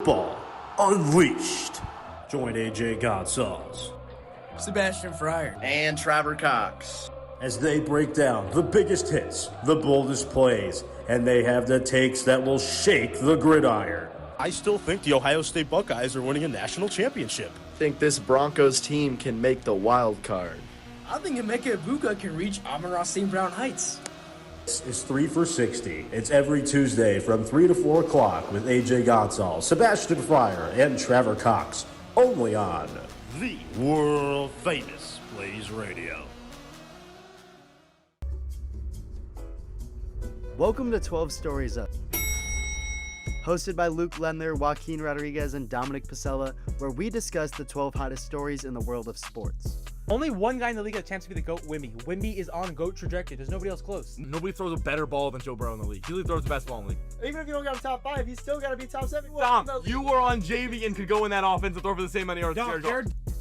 Ball Unleashed. Join AJ Gonzalez, Sebastian Fryer, and Trevor Cox as they break down the biggest hits, the boldest plays, and they have the takes that will shake the gridiron. I still think the Ohio State Buckeyes are winning a national championship. think this Broncos team can make the wild card. I think Emeka Egbuka can reach Amon-Ra St. Brown heights. This is 3 for 60. It's every Tuesday from 3 to 4 o'clock with AJ Gonzalez, Sebastian Fryer, and Trevor Cox. Only on the world-famous Blaze Radio. Welcome to 12 Stories Up. Hosted by Luke Lendler, Joaquin Rodriguez, and Dominic Pasella, where we discuss the 12 hottest stories in the world of sports. Only one guy in the league has a chance to be the GOAT, Wimby. Wimby is on GOAT trajectory. There's nobody else close. Nobody throws a better ball than Joe Burrow in the league. He literally throws the best ball in the league. Even if you don't got a top 5, you still got to be top 7. Dom, you were on JV and could go in that offense and throw for the same many yards.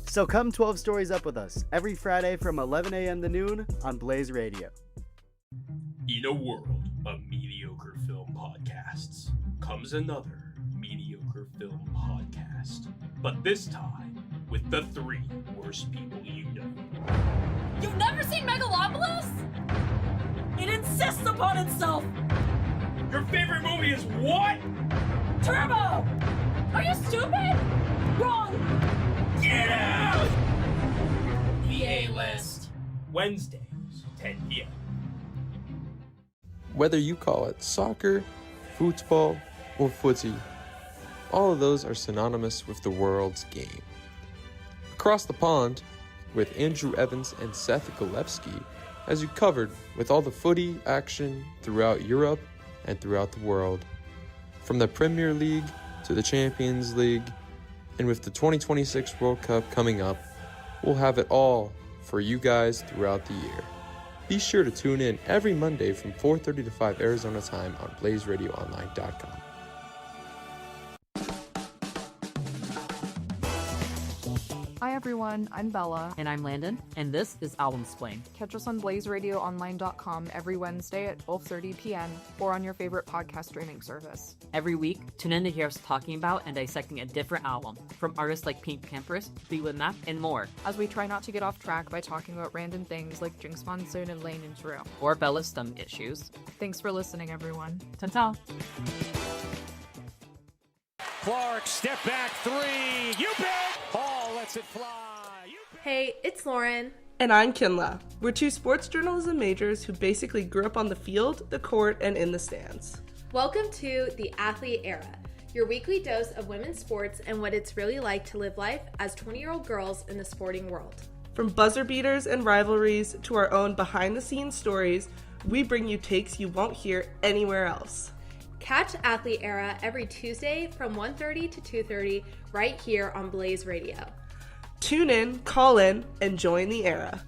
So come 12 Stories Up with us every Friday from 11 a.m. to noon on Blaze Radio. In a world of mediocre film podcasts comes another mediocre film podcast. But this time, with the 3 worst people you know. You've never seen Megalopolis? It insists upon itself! Your favorite movie is what? Turbo! Are you stupid? Wrong! Get out! The A-List. Wednesdays, 10 p.m. Whether you call it soccer, football, or footy, all of those are synonymous with the world's game. Across the pond, with Andrew Evans and Seth Golevsky, has you covered with all the footy action throughout Europe and throughout the world. From the Premier League to the Champions League, and with the 2026 World Cup coming up, we'll have it all for you guys throughout the year. Be sure to tune in every Monday from 4:30 to 5 Arizona time on BlazeRadioOnline.com. Hi everyone, I'm Bella. And I'm Landon, and this is Album Explained. Catch us on BlazeRadioOnline.com every Wednesday at 12:30 p.m. or on your favorite podcast streaming service. Every week, tune in to hear us talking about and dissecting a different album from artists like Pink Campers, Fleetwood Mac, and more. As we try not to get off track by talking about random things like Jinx Monsoon and Lane and Drew. Or Bella's stomach issues. Thanks for listening, everyone. Ta-ta! Clark, step back 3. You bet! Paul lets it fly. Hey, it's Lauren. And I'm Kinla. We're 2 sports journalism majors who basically grew up on the field, the court, and in the stands. Welcome to The Athlete Era, your weekly dose of women's sports and what it's really like to live life as 20-year-old girls in the sporting world. From buzzer beaters and rivalries to our own behind-the-scenes stories, we bring you takes you won't hear anywhere else. Catch Athlete Era every Tuesday from 1:30 to 2:30 right here on Blaze Radio. Tune in, call in, and join the era.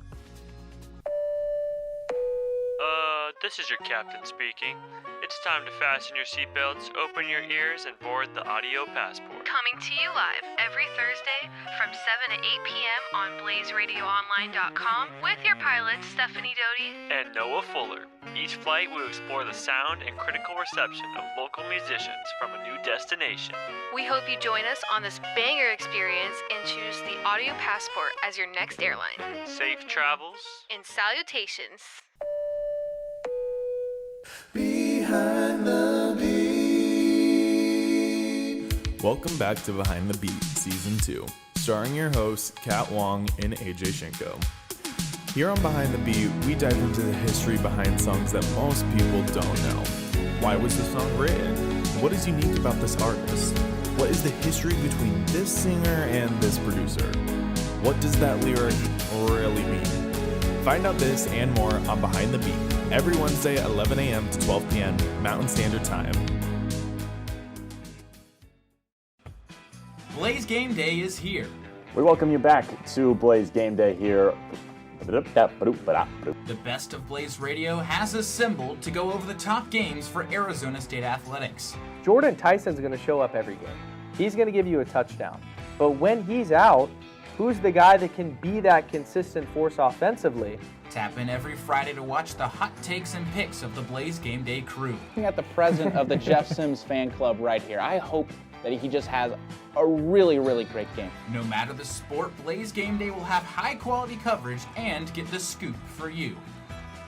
This is your captain speaking. It's time to fasten your seatbelts, open your ears, and board the audio passport. Coming to you live every Thursday from 7 to 8 p.m. on BlazeRadioOnline.com with your pilots Stephanie Doty and Noah Fuller. Each flight will explore the sound and critical reception of local musicians from a new destination. We hope you join us on this banger experience and choose the audio passport as your next airline. Safe travels and salutations. Behind the Beat. Welcome back to Behind the Beat Season 2, starring your hosts Kat Wong and AJ Shinko. Here on Behind the Beat, we dive into the history behind songs that most people don't know. Why was the song written? What is unique about this artist? What is the history between this singer and this producer? What does that lyric really mean? Find out this and more on Behind the Beat, every Wednesday at 11 a.m. to 12 p.m. Mountain Standard Time. Blaze Game Day is here. We welcome you back to Blaze Game Day here. The best of Blaze Radio has assembled to go over the top games for Arizona State athletics. Jordan Tyson's going to show up every game. He's going to give you a touchdown. But when he's out, who's the guy that can be that consistent force offensively? Tap in every Friday to watch the hot takes and picks of the Blaze Game Day crew. Looking at the president of the Jeff Sims fan club right here, I hope that he just has a really, really great game. No matter the sport, Blaze Game Day will have high-quality coverage and get the scoop for you.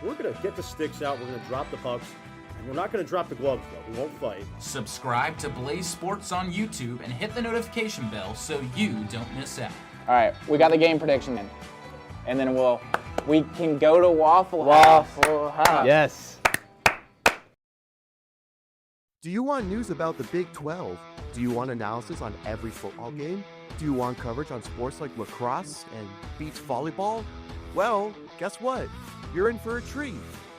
We're going to get the sticks out, we're going to drop the pucks, and we're not going to drop the gloves, though. We won't fight. Subscribe to Blaze Sports on YouTube and hit the notification bell so you don't miss out. All right, we got the game prediction in. And then we can go to Waffle House. Yes. Do you want news about the Big 12? Do you want analysis on every football game? Do you want coverage on sports like lacrosse and beach volleyball? Well, guess what? You're in for a treat.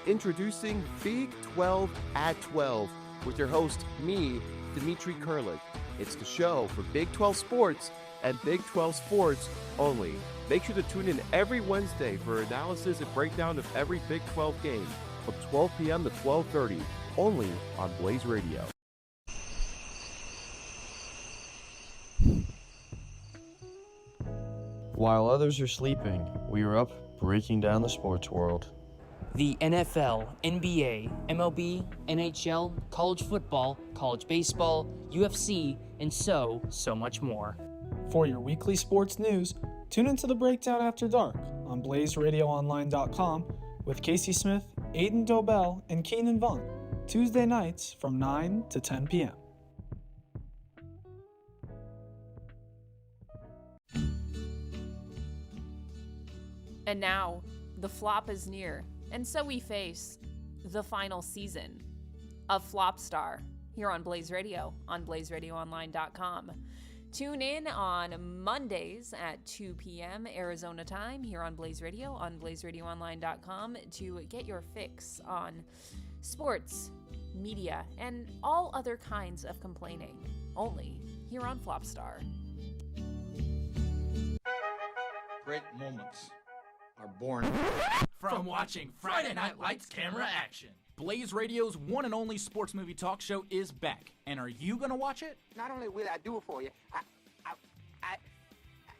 Introducing Big 12 at 12 with your host, me, Dimitri Kurlik. It's the show for Big 12 sports and Big 12 sports only. Make sure to tune in every Wednesday for analysis and breakdown of every Big 12 game from 12 p.m. to 12:30, only on Blaze Radio. While others are sleeping, we are up breaking down the sports world. The NFL, NBA, MLB, NHL, college football, college baseball, UFC, and so much more. For your weekly sports news, tune into the Breakdown After Dark on BlazeRadioOnline.com with Casey Smith, Aiden Dobell, and Keenan Vaughn, Tuesday nights from 9 to 10 p.m. And now, the flop is near, and so we face the final season of Flopstar here on Blaze Radio, on BlazeRadioOnline.com. Tune in on Mondays at 2 p.m. Arizona time here on Blaze Radio, on BlazeRadioOnline.com to get your fix on sports, media, and all other kinds of complaining, only here on Flopstar. Great moments are born from watching Friday Night Lights camera action. Blaze Radio's one and only sports movie talk show is back. And are you gonna watch it? Not only will I do it for you,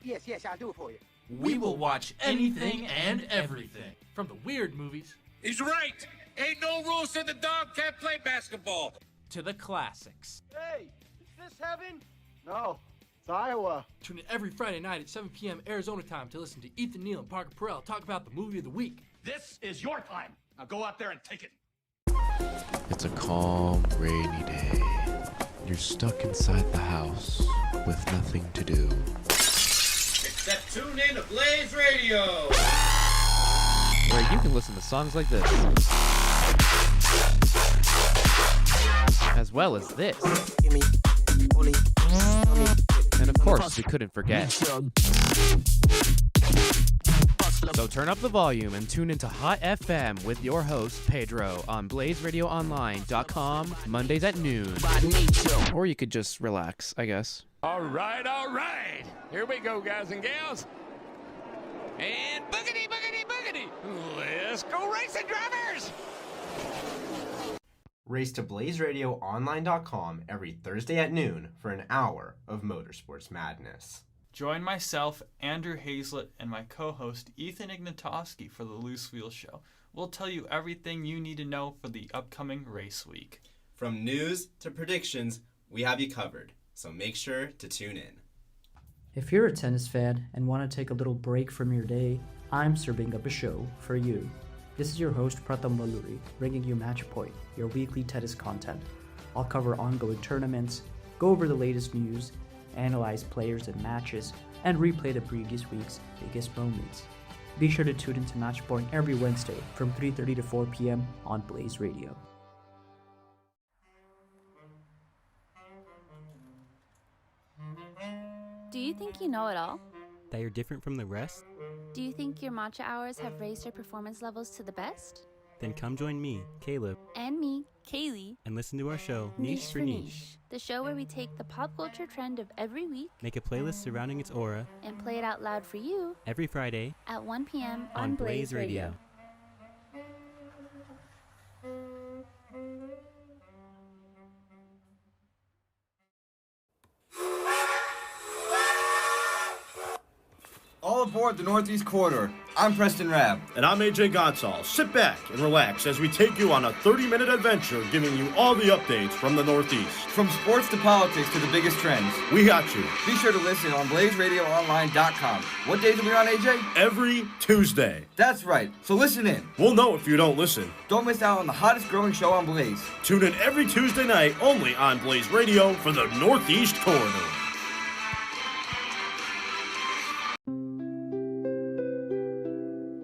yes, I'll do it for you. We will watch anything and everything. From the weird movies. He's right. Ain't no rules said the dog can't play basketball. To the classics. Hey, is this heaven? No, it's Iowa. Tune in every Friday night at 7 p.m. Arizona time to listen to Ethan Neal and Parker Perrell talk about the movie of the week. This is your time. Now go out there and take it. It's a calm, rainy day. You're stuck inside the house with nothing to do. Except tune in to Blaze Radio, where you can listen to songs like this, as well as this. And of course, we couldn't forget. So turn up the volume and tune into Hot FM with your host, Pedro, on BlazeRadioOnline.com, Mondays at noon. Or you could just relax, I guess. All right. Here we go, guys and gals. And boogity, boogity, boogity. Let's go racing, drivers. Race to BlazeRadioOnline.com every Thursday at noon for an hour of motorsports madness. Join myself, Andrew Hazlett, and my co-host Ethan Ignatowski for the Loose Wheel Show. We'll tell you everything you need to know for the upcoming race week. From news to predictions, we have you covered, so make sure to tune in. If you're a tennis fan and want to take a little break from your day, I'm serving up a show for you. This is your host Pratham Maluri, bringing you Match Point, your weekly tennis content. I'll cover ongoing tournaments, go over the latest news, analyze players and matches, and replay the previous week's biggest moments. Be sure to tune into Match Point every Wednesday from 3:30 to 4 p.m. on Blaze Radio. Do you think you know it all? That you're different from the rest? Do you think your matcha hours have raised your performance levels to the best? Then come join me, Caleb, and me, Kaylee, and listen to our show, Niche for Niche. The show where we take the pop culture trend of every week, make a playlist surrounding its aura, and play it out loud for you every Friday at 1 p.m. on Blaze Radio. All for the Northeast Corridor. I'm Preston Rabb. And I'm AJ Gonzalez. Sit back and relax as we take you on a 30-minute adventure giving you all the updates from the Northeast. From sports to politics to the biggest trends. We got you. Be sure to listen on BlazeRadioOnline.com. What days are we on, AJ? Every Tuesday. That's right. So listen in. We'll know if you don't listen. Don't miss out on the hottest growing show on Blaze. Tune in every Tuesday night only on Blaze Radio for the Northeast Corridor.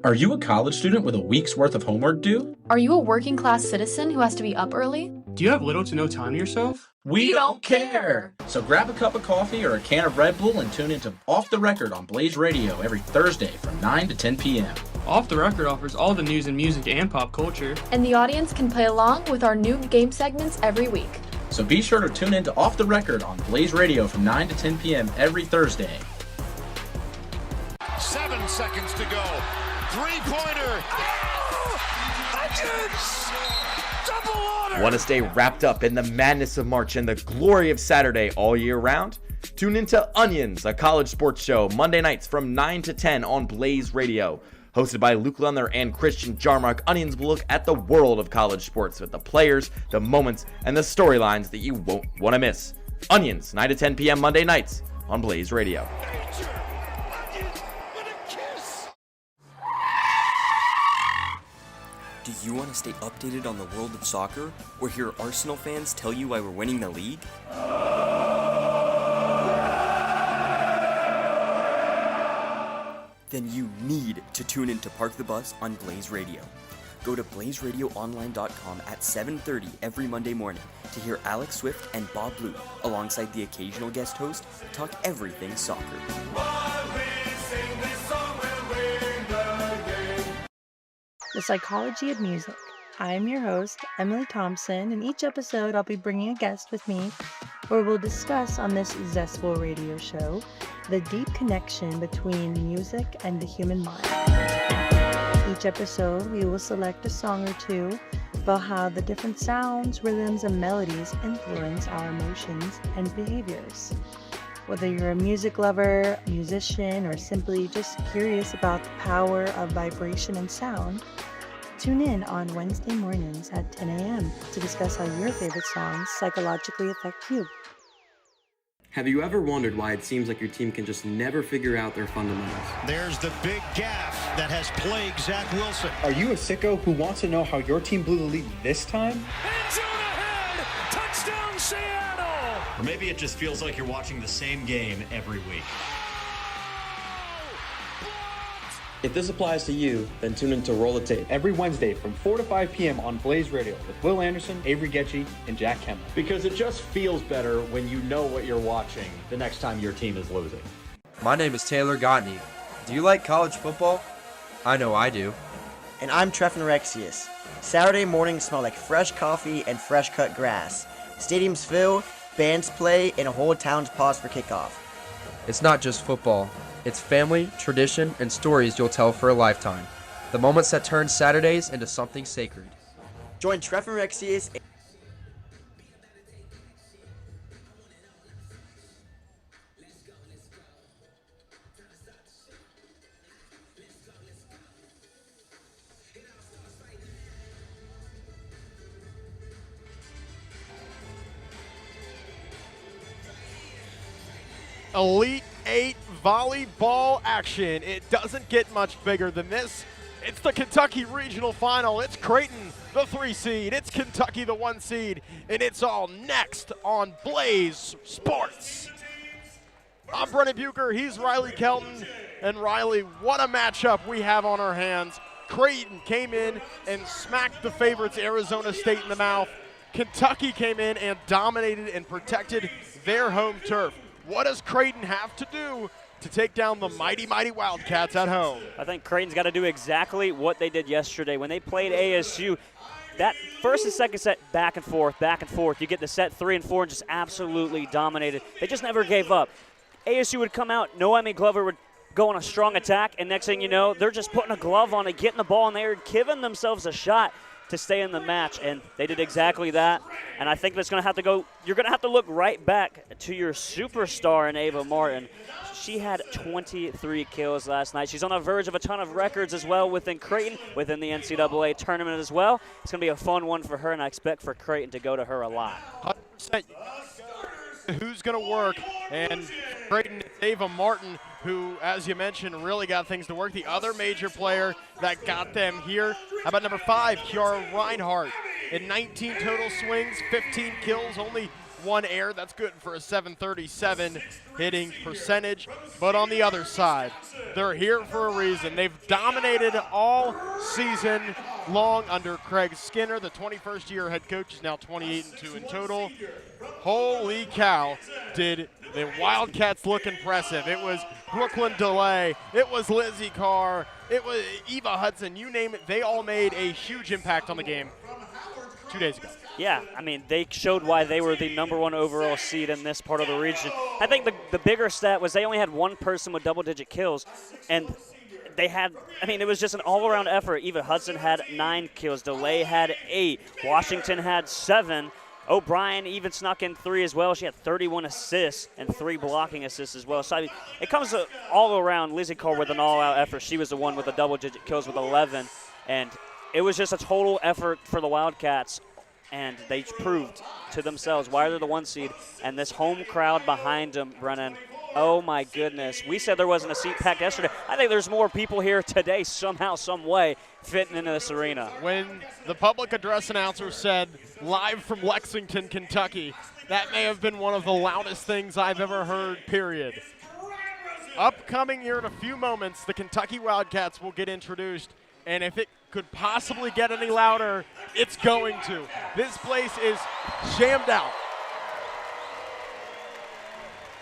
Are you a college student with a week's worth of homework due? Are you a working class citizen who has to be up early? Do you have little to no time to yourself? We don't care! So grab a cup of coffee or a can of Red Bull and tune into Off the Record on Blaze Radio every Thursday from 9 to 10 p.m. Off the Record offers all the news in music and pop culture. And the audience can play along with our new game segments every week. So be sure to tune in to Off the Record on Blaze Radio from 9 to 10 p.m. every Thursday. 7 seconds to go. Three-pointer. Oh! Onions! Double order! Want to stay wrapped up in the madness of March and the glory of Saturday all year round? Tune into Onions, a college sports show, Monday nights from 9 to 10 on Blaze Radio. Hosted by Luke Lundler and Christian Jarmark, Onions will look at the world of college sports with the players, the moments, and the storylines that you won't want to miss. Onions, 9 to 10 p.m. Monday nights on Blaze Radio. Do you want to stay updated on the world of soccer, or hear Arsenal fans tell you why we're winning the league? Then you need to tune in to Park the Bus on Blaze Radio. Go to blazeradioonline.com at 7:30 every Monday morning to hear Alex Swift and Bob Blue, alongside the occasional guest host, talk everything soccer. The Psychology of Music. I am your host, Emily Thompson, and each episode I'll be bringing a guest with me where we'll discuss on this zestful radio show the deep connection between music and the human mind. Each episode we will select a song or two about how the different sounds, rhythms, and melodies influence our emotions and behaviors. Whether you're a music lover, musician, or simply just curious about the power of vibration and sound, tune in on Wednesday mornings at 10 a.m. to discuss how your favorite songs psychologically affect you. Have you ever wondered why it seems like your team can just never figure out their fundamentals? There's the big gaffe that has plagued Zach Wilson. Are you a sicko who wants to know how your team blew the lead this time? End zone ahead! Touchdown Seattle! Or maybe it just feels like you're watching the same game every week. If this applies to you, then tune in to Roll the Tape every Wednesday from 4 to 5 p.m. on Blaze Radio with Will Anderson, Avery Getchie, and Jack Kemp. Because it just feels better when you know what you're watching the next time your team is losing. My name is Taylor Gottney. Do you like college football? I know I do. And I'm Treffin Rexius. Saturday mornings smell like fresh coffee and fresh cut grass. Stadiums fill, bands play, and a whole town's pause for kickoff. It's not just football. It's family, tradition, and stories you'll tell for a lifetime. The moments that turn Saturdays into something sacred. Join Treffin Rexius. Elite 8 volleyball action. It doesn't get much bigger than this. It's the Kentucky Regional Final. It's Creighton, the 3 seed. It's Kentucky, the 1 seed. And it's all next on Blaze Sports. I'm Brennan Bucher. He's Riley Kelton. And Riley, what a matchup we have on our hands. Creighton came in and smacked the favorites Arizona State in the mouth. Kentucky came in and dominated and protected their home turf. What does Creighton have to do to take down the mighty, mighty Wildcats at home? I think Creighton's got to do exactly what they did yesterday. When they played ASU, that first and second set, back and forth, back and forth. You get the set 3 and 4 and just absolutely dominated. They just never gave up. ASU would come out, Noemi Glover would go on a strong attack, and next thing you know, they're just putting a glove on it, getting the ball, and they're giving themselves a shot to stay in the match, and they did exactly that. And I think that's going to have to go. You're going to have to look right back to your superstar in Ava Martin. She had 23 kills last night. She's on the verge of a ton of records as well within Creighton, within the NCAA tournament as well. It's going to be a fun one for her, and I expect for Creighton to go to her a lot. 100%. Who's going to work? And Creighton, it's Ava Martin, who, as you mentioned, really got things to work. The other major player that got them here, how about number 5, Kiara Reinhardt? In 19 total swings, 15 kills, only 1 error. That's good for a 737 hitting percentage. But on the other side, they're here for a reason. They've dominated all season long under Craig Skinner. The 21st year head coach is now 28-2 in total. Holy cow, did the Wildcats look impressive. It was Brooklyn DeLay, it was Lizzie Carr, it was Eva Hudson, you name it. They all made a huge impact on the game 2 days ago. Yeah, I mean, they showed why they were the #1 overall seed in this part of the region. I think the bigger stat was they only had one person with double-digit kills, and they had, I mean, it was just an all-around effort. Eva Hudson had 9 kills. DeLay had 8. Washington had 7. O'Brien even snuck in 3 as well. She had 31 assists and 3 blocking assists as well. So, I mean, it comes all around. Lizzie Carr with an all-out effort. She was the one with the double-digit kills with 11. And it was just a total effort for the Wildcats. And they proved to themselves why they're the 1 seed. And this home crowd behind them, Brennan, oh my goodness. We said there wasn't a seat packed yesterday. I think there's more people here today somehow, some way, fitting into this arena. When the public address announcer said, live from Lexington, Kentucky, that may have been one of the loudest things I've ever heard, period. Upcoming here in a few moments, the Kentucky Wildcats will get introduced. And if it could possibly get any louder, it's going to. This place is jammed out.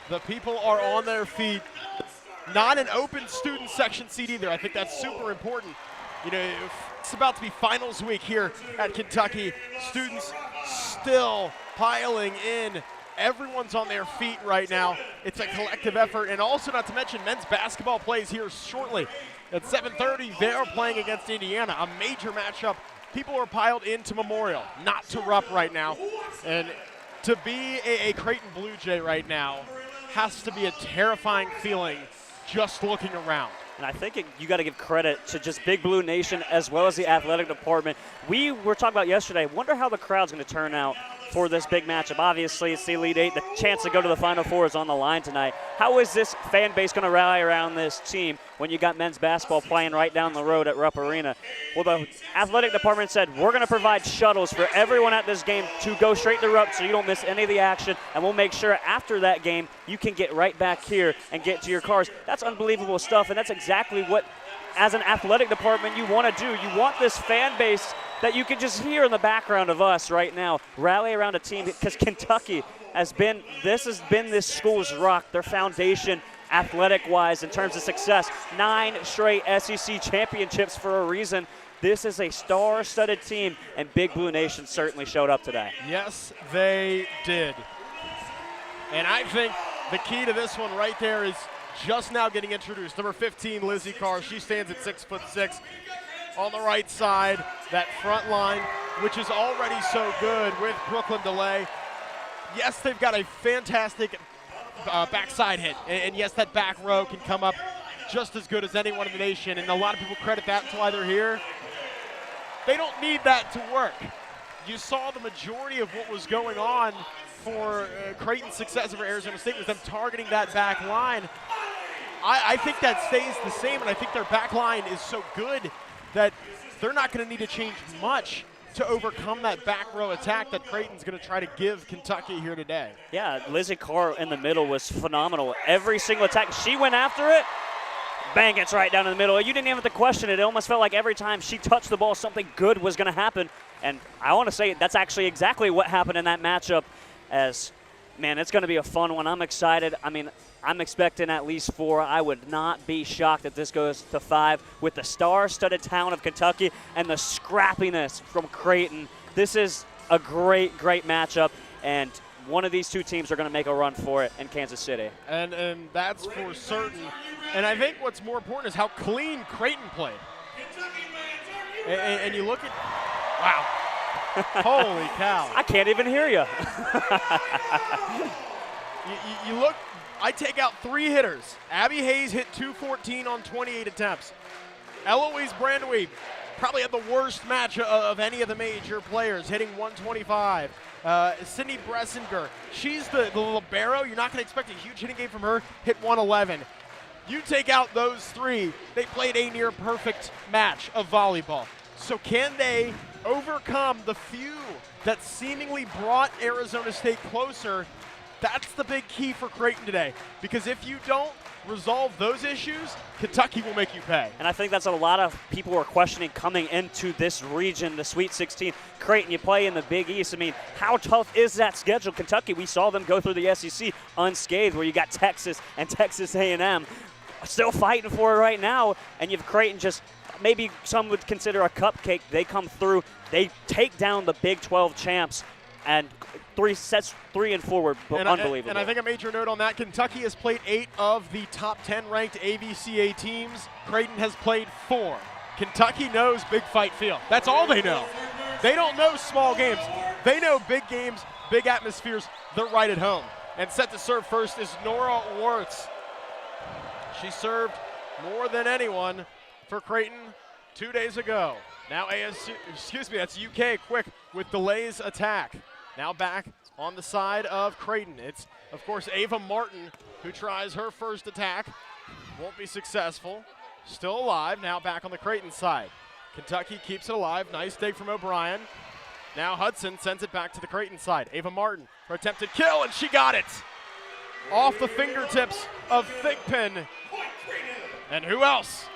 The people are on their feet. Not an open student section seat either. I think that's super important. You know, it's about to be finals week here at Kentucky. Students still piling in. Everyone's on their feet right now. It's a collective effort. And also, not to mention, men's basketball plays here shortly. At 7:30, they're playing against Indiana, a major matchup. People are piled into Memorial, not to Rupp right now. And to be a Creighton Blue Jay right now has to be a terrifying feeling just looking around. And I think you got to give credit to just Big Blue Nation as well as the athletic department. We were talking about yesterday, wonder how the crowd's going to turn out for this big matchup. Obviously, it's the Elite Eight. The chance to go to the Final Four is on the line tonight. How is this fan base going to rally around this team when you got men's basketball playing right down the road at Rupp Arena? Well, the athletic department said, we're going to provide shuttles for everyone at this game to go straight to Rupp so you don't miss any of the action, and we'll make sure after that game you can get right back here and get to your cars. That's unbelievable stuff, and that's exactly what, as an athletic department, you want to do. You want this fan base that you can just hear in the background of us right now rally around a team, because Kentucky has been this school's rock, their foundation athletic-wise in terms of success. 9 straight SEC championships for a reason. This is a star-studded team, and Big Blue Nation certainly showed up today. Yes, they did. And I think the key to this one right there is just now getting introduced. Number 15, Lizzie Carr. She stands at 6'6". On the right side, that front line, which is already so good with Brooklyn DeLay. Yes, they've got a fantastic backside hit. And yes, that back row can come up just as good as anyone in the nation. And a lot of people credit that to why they're here. They don't need that to work. You saw the majority of what was going on for Creighton's success over Arizona State was them targeting that back line. I think that stays the same, and I think their back line is so good that they're not going to need to change much to overcome that back row attack that Creighton's going to try to give Kentucky here today. Yeah, Lizzie Carr in the middle was phenomenal. Every single attack, she went after it, bang, it's right down in the middle. You didn't even have to question it. It almost felt like every time she touched the ball, something good was going to happen. And I want to say that's actually exactly what happened in that matchup. As, man, it's going to be a fun one. I'm excited. I mean, I'm expecting at least 4. I would not be shocked if this goes to 5 with the star-studded talent of Kentucky and the scrappiness from Creighton. This is a great, great matchup, and one of these two teams are going to make a run for it in Kansas City. And that's for certain. And I think what's more important is how clean Creighton played. And you look at Wow. Holy cow. I can't even hear you. You look, I take out 3 hitters. Abby Hayes hit 214 on 28 attempts. Eloise Brandweed probably had the worst match of any of the major players, hitting 125. Sydney Bressinger, she's the libero. You're not going to expect a huge hitting game from her, hit 111. You take out those 3, they played a near perfect match of volleyball. So can they overcome the few that seemingly brought Arizona State closer? That's the big key for Creighton today, because if you don't resolve those issues, Kentucky will make you pay. And I think that's a lot of people are questioning coming into this region, the Sweet 16. Creighton, you play in the Big East. I mean, how tough is that schedule? Kentucky, we saw them go through the SEC unscathed, where you got Texas and Texas A&M still fighting for it right now, and you've Creighton just maybe some would consider a cupcake. They come through, they take down the Big 12 champs, and 3 sets 3 and 4 were unbelievable. And I think a major note on that, Kentucky has played 8 of the top 10 ranked AVCA teams. Creighton has played 4. Kentucky knows big fight feel. That's all they know. They don't know small games. They know big games, big atmospheres. They're right at home. And set to serve first is Nora Wirtz. She served more than anyone for Creighton 2 days ago. Now that's UK quick with delays attack. Now back on the side of Creighton. It's, of course, Ava Martin who tries her first attack. Won't be successful. Still alive. Now back on the Creighton side. Kentucky keeps it alive. Nice dig from O'Brien. Now Hudson sends it back to the Creighton side. Ava Martin, her attempted kill, and she got it. Off the fingertips of Thigpen. And who else?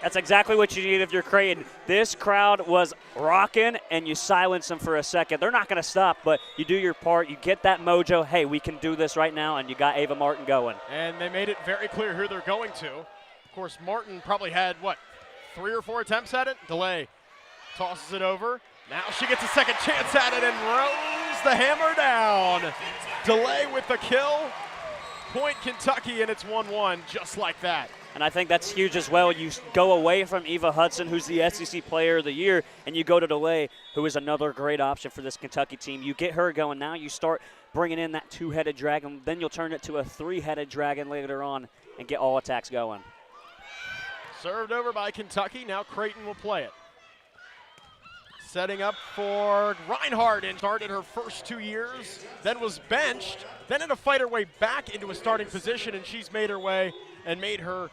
That's exactly what you need if you're Creighton. This crowd was rocking, and you silence them for a second. They're not going to stop, but you do your part. You get that mojo. Hey, we can do this right now, and you got Ava Martin going. And they made it very clear who they're going to. Of course, Martin probably had, 3 or 4 attempts at it? Delay tosses it over. Now she gets a second chance at it and rolls the hammer down. Delay with the kill. Point Kentucky, and it's 1-1 just like that. And I think that's huge as well. You go away from Eva Hudson, who's the SEC Player of the Year, and you go to DeLay, who is another great option for this Kentucky team. You get her going. Now you start bringing in that 2-headed dragon. Then you'll turn it to a 3-headed dragon later on and get all attacks going. Served over by Kentucky. Now Creighton will play it. Setting up for Reinhardt, and started her first 2 years, then was benched, then had to fight her way back into a starting position, and she's made her way and made her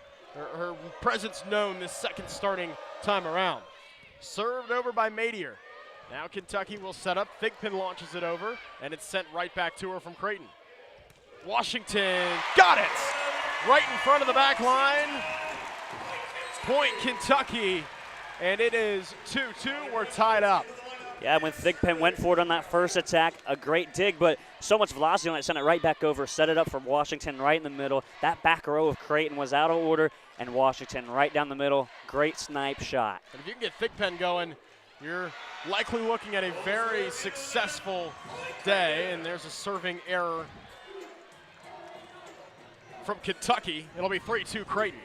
presence known this second starting time around. Served over by Madier. Now Kentucky will set up. Thigpen launches it over, and it's sent right back to her from Creighton. Washington got it! Right in front of the back line. Point Kentucky, and it is 2-2. We're tied up. Yeah, when Thigpen went for it on that first attack, a great dig, but so much velocity on it, sent it right back over, set it up for Washington right in the middle. That back row of Creighton was out of order, and Washington right down the middle. Great snipe shot. And if you can get Thigpen going, you're likely looking at a very successful day, and there's a serving error from Kentucky. It'll be 3-2 Creighton.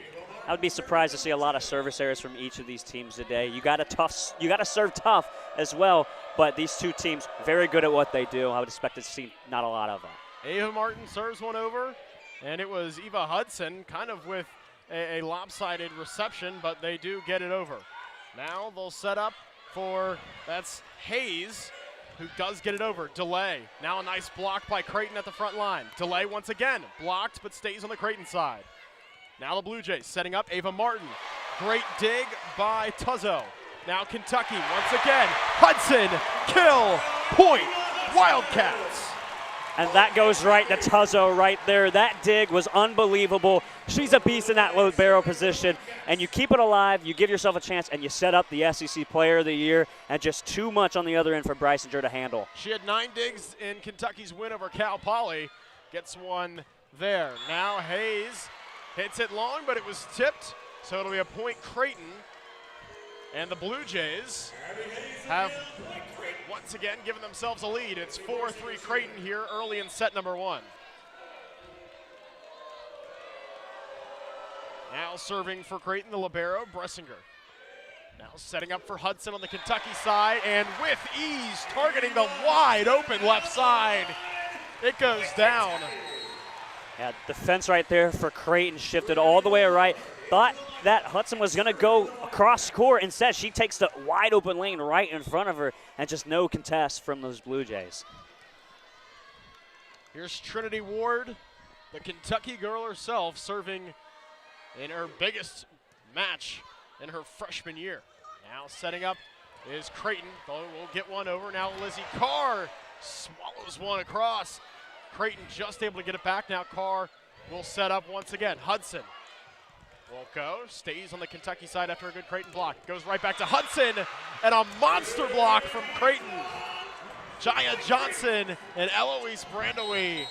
I would be surprised to see a lot of service errors from each of these teams today. You got to serve tough as well, but these two teams very good at what they do. I would expect to see not a lot of them. Ava Martin serves one over, and it was Eva Hudson kind of with a lopsided reception, but they do get it over. Now they'll set up for, that's Hayes, who does get it over. Delay. Now a nice block by Creighton at the front line. Delay once again. Blocked, but stays on the Creighton side. Now the Blue Jays setting up Ava Martin. Great dig by Tuzzo. Now Kentucky once again. Hudson, kill, point, Wildcats. And that goes right to Tuzzo right there. That dig was unbelievable. She's a beast in that libero position. And you keep it alive, you give yourself a chance, and you set up the SEC Player of the Year, and just too much on the other end for Brysinger to handle. She had 9 digs in Kentucky's win over Cal Poly. Gets one there. Now Hayes hits it long, but it was tipped, so it'll be a point Creighton. And the Blue Jays have once again given themselves a lead. It's 4-3 Creighton here early in set number 1. Now serving for Creighton, the libero, Bressinger. Now setting up for Hudson on the Kentucky side, and with ease targeting the wide open left side. It goes down. Yeah, defense right there for Creighton shifted all the way right. Thought that Hudson was going to go across court. Instead, she takes the wide open lane right in front of her, and just no contest from those Blue Jays. Here's Trinity Ward, the Kentucky girl herself, serving in her biggest match in her freshman year. Now setting up is Creighton. We'll get one over. Now Lizzie Carr swallows one across. Creighton just able to get it back. Now Carr will set up once again. Hudson won't go. Stays on the Kentucky side after a good Creighton block. Goes right back to Hudson, and a monster block from Creighton. Jaya Johnson and Eloise Brandowy.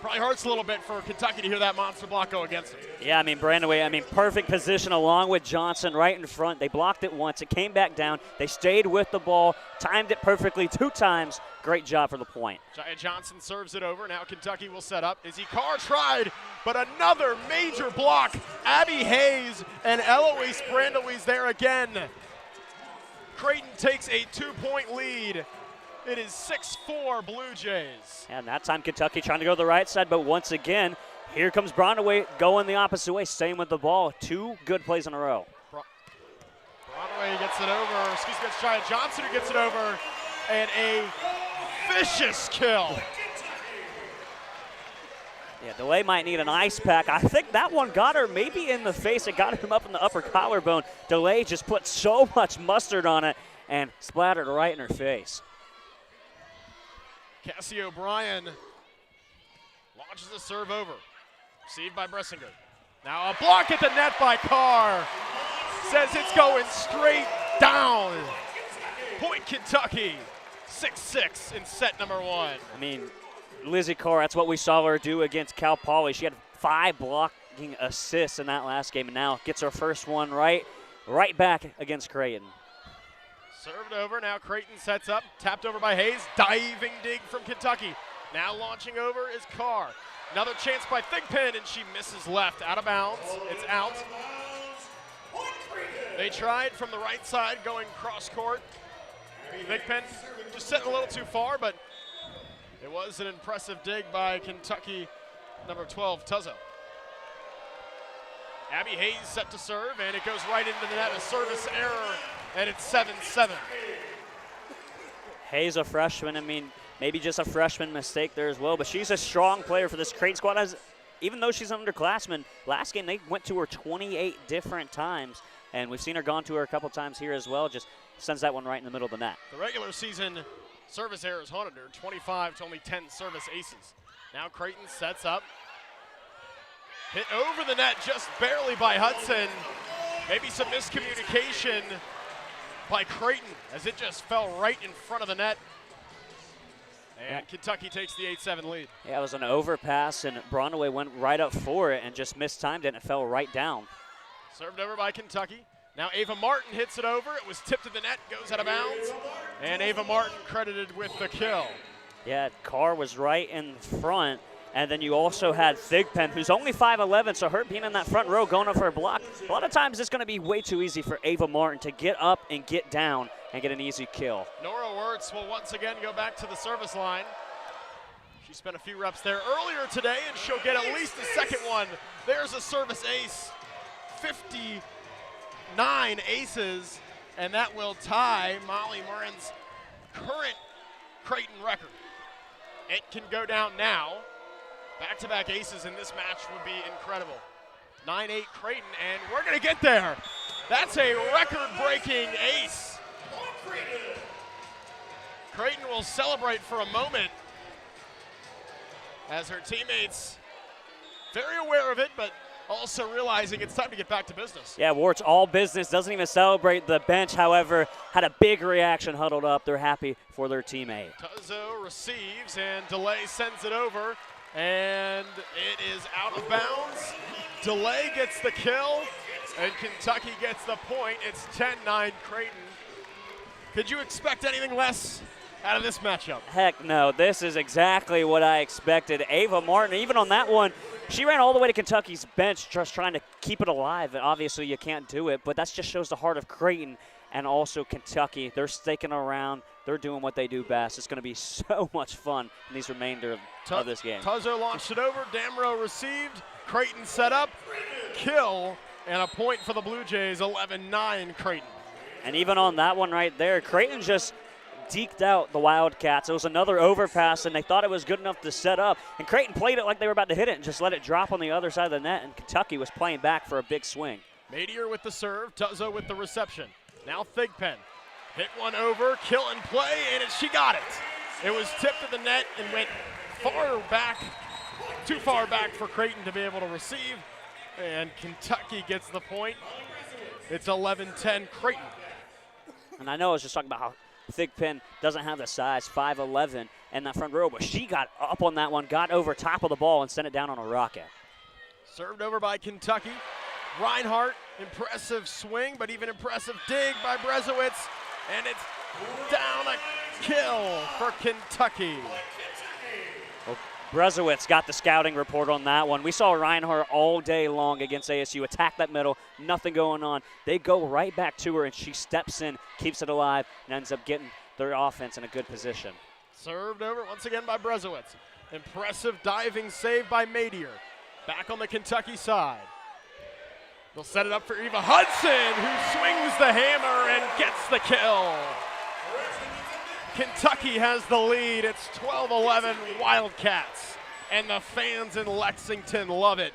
Probably hurts a little bit for Kentucky to hear that monster block go against them. Yeah, Brandowy, perfect position along with Johnson right in front. They blocked it once. It came back down. They stayed with the ball, timed it perfectly 2 times. Great job for the point. Jaya Johnson serves it over. Now Kentucky will set up. Izzy Carr tried, but another major block. Abby Hayes and Eloise Brandowy's there again. Creighton takes a 2-point lead. It is 6-4 Blue Jays. And that time Kentucky trying to go to the right side, but once again, here comes Brandowy going the opposite way, staying with the ball. 2 good plays in a row. Brandowy gets it over. Excuse me, it's Jaya Johnson who gets it over. And a vicious kill. Yeah, DeLay might need an ice pack. I think that one got her maybe in the face. It got him up in the upper collarbone. DeLay just put so much mustard on it and splattered right in her face. Cassie O'Brien launches a serve over. Received by Bressinger. Now a block at the net by Carr. Says it's going straight down. Point Kentucky. 6-6 in set number 1. Lizzie Carr, that's what we saw her do against Cal Poly. She had 5 blocking assists in that last game, and now gets her first one right back against Creighton. Served over, now Creighton sets up, tapped over by Hayes, diving dig from Kentucky. Now launching over is Carr. Another chance by Thigpen, and she misses left, out of bounds, it's out. They tried from the right side, going cross court. Thigpen just setting a little too far, but it was an impressive dig by Kentucky, number 12, Tuzzo. Abby Hayes set to serve, and it goes right into the net, a service error, and it's 7-7. Hayes, a freshman, maybe just a freshman mistake there as well, but she's a strong player for this Creighton squad. Even though she's an underclassman, last game they went to her 28 different times, and we've seen her gone to her a couple times here as well. Just sends that one right in the middle of the net. The regular season service errors haunted her, 25 to only 10 service aces. Now Creighton sets up. Hit over the net just barely by Hudson. Maybe some miscommunication by Creighton as it just fell right in front of the net. And Kentucky takes the 8-7 lead. Yeah, it was an overpass, and Brandowy went right up for it and just mistimed it, and it fell right down. Served over by Kentucky. Now Ava Martin hits it over. It was tipped to the net, goes out of bounds. And Ava Martin credited with the kill. Yeah, Carr was right in front. And then you also had Thigpen, who's only 5'11", so her being in that front row going up for a block. A lot of times it's going to be way too easy for Ava Martin to get up and get down and get an easy kill. Nora Wirtz will once again go back to the service line. She spent a few reps there earlier today, and she'll get at least a second one. There's a service ace. 59 aces, and that will tie Molly Murren's current Creighton record. It can go down now. Back-to-back aces in this match would be incredible. 9-8 Creighton, and we're going to get there. That's a record-breaking ace. Creighton will celebrate for a moment as her teammates, very aware of it, but also realizing it's time to get back to business. Yeah, Wirtz all business, doesn't even celebrate. The bench, however, had a big reaction, huddled up. They're happy for their teammate. Tuzzo receives, and DeLay sends it over. And it is out of bounds. DeLay gets the kill, and Kentucky gets the point. It's 10-9 Creighton. Did you expect anything less out of this matchup. Heck no, this is exactly what I expected. Ava Martin, even on that one, she ran all the way to Kentucky's bench just trying to keep it alive. And obviously you can't do it, but that just shows the heart of Creighton and also Kentucky. They're sticking around. They're doing what they do best. It's going to be so much fun in these remainder of this game. Tuzzo launched it over. Damro received. Creighton set up. Kill. And a point for the Blue Jays, 11-9 Creighton. And even on that one right there, Creighton just deked out the Wildcats. It was another overpass, and they thought it was good enough to set up. And Creighton played it like they were about to hit it and just let it drop on the other side of the net, and Kentucky was playing back for a big swing. Madier with the serve, Tuzzo with the reception. Now Thigpen. Hit one over, kill and play, and she got it. It was tipped at the net and went far back, too far back for Creighton to be able to receive. And Kentucky gets the point. It's 11-10 Creighton. And I know I was just talking about how Thigpen doesn't have the size, 5'11", and that front row, but she got up on that one, got over top of the ball, and sent it down on a rocket. Served over by Kentucky. Reinhardt, impressive swing, but even impressive dig by Brezowitz. And it's down a kill for Kentucky. Well, Brezowitz got the scouting report on that one. We saw Reinhardt all day long against ASU attack that middle, nothing going on. They go right back to her, and she steps in, keeps it alive, and ends up getting their offense in a good position. Served over once again by Brezowitz. Impressive diving save by Madier. Back on the Kentucky side. They'll set it up for Eva Hudson, who swings the hammer and gets the kill. Kentucky has the lead. It's 12-11 Wildcats, and the fans in Lexington love it.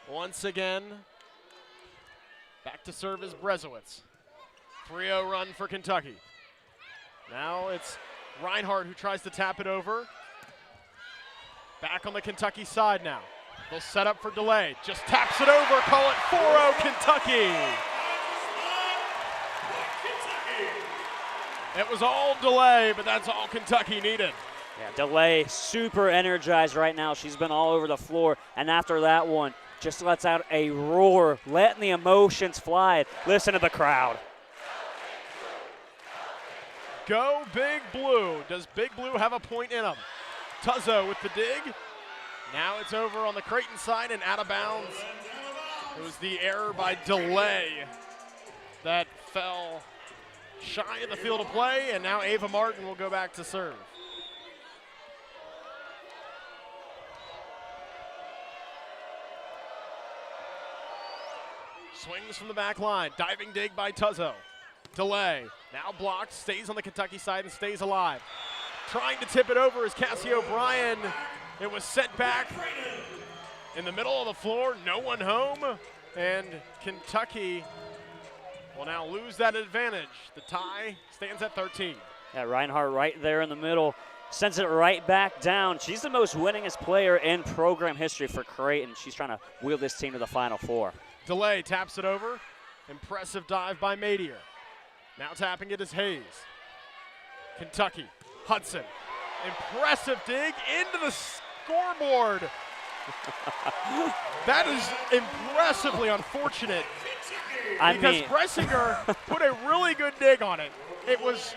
Once again, back to serve is Brezowitz. 3-0 run for Kentucky. Now it's Reinhardt who tries to tap it over. Back on the Kentucky side now. They'll set up for delay. Just taps it over. Call it 4-0 Kentucky. It was all delay, but that's all Kentucky needed. Yeah, delay, super energized right now. She's been all over the floor. And after that one, just lets out a roar, letting the emotions fly. Listen to the crowd. Go Big Blue. Does Big Blue have a point in them? Tuzzo with the dig. Now it's over on the Creighton side and out of bounds. It was the error by delay that fell shy of the field of play, and now Ava Martin will go back to serve. Swings from the back line. Diving dig by Tuzzo. Delay. Now blocked. Stays on the Kentucky side and stays alive. Trying to tip it over is Cassie O'Brien. It was set back in the middle of the floor. No one home. And Kentucky will now lose that advantage. The tie stands at 13. Yeah, Reinhardt right there in the middle. Sends it right back down. She's the most winningest player in program history for Creighton. She's trying to wheel this team to the Final Four. Delay taps it over. Impressive dive by Madier. Now tapping it is Hayes. Kentucky. Hudson. Impressive dig into the scoreboard. That is impressively unfortunate because Bressinger put a really good dig on it. It was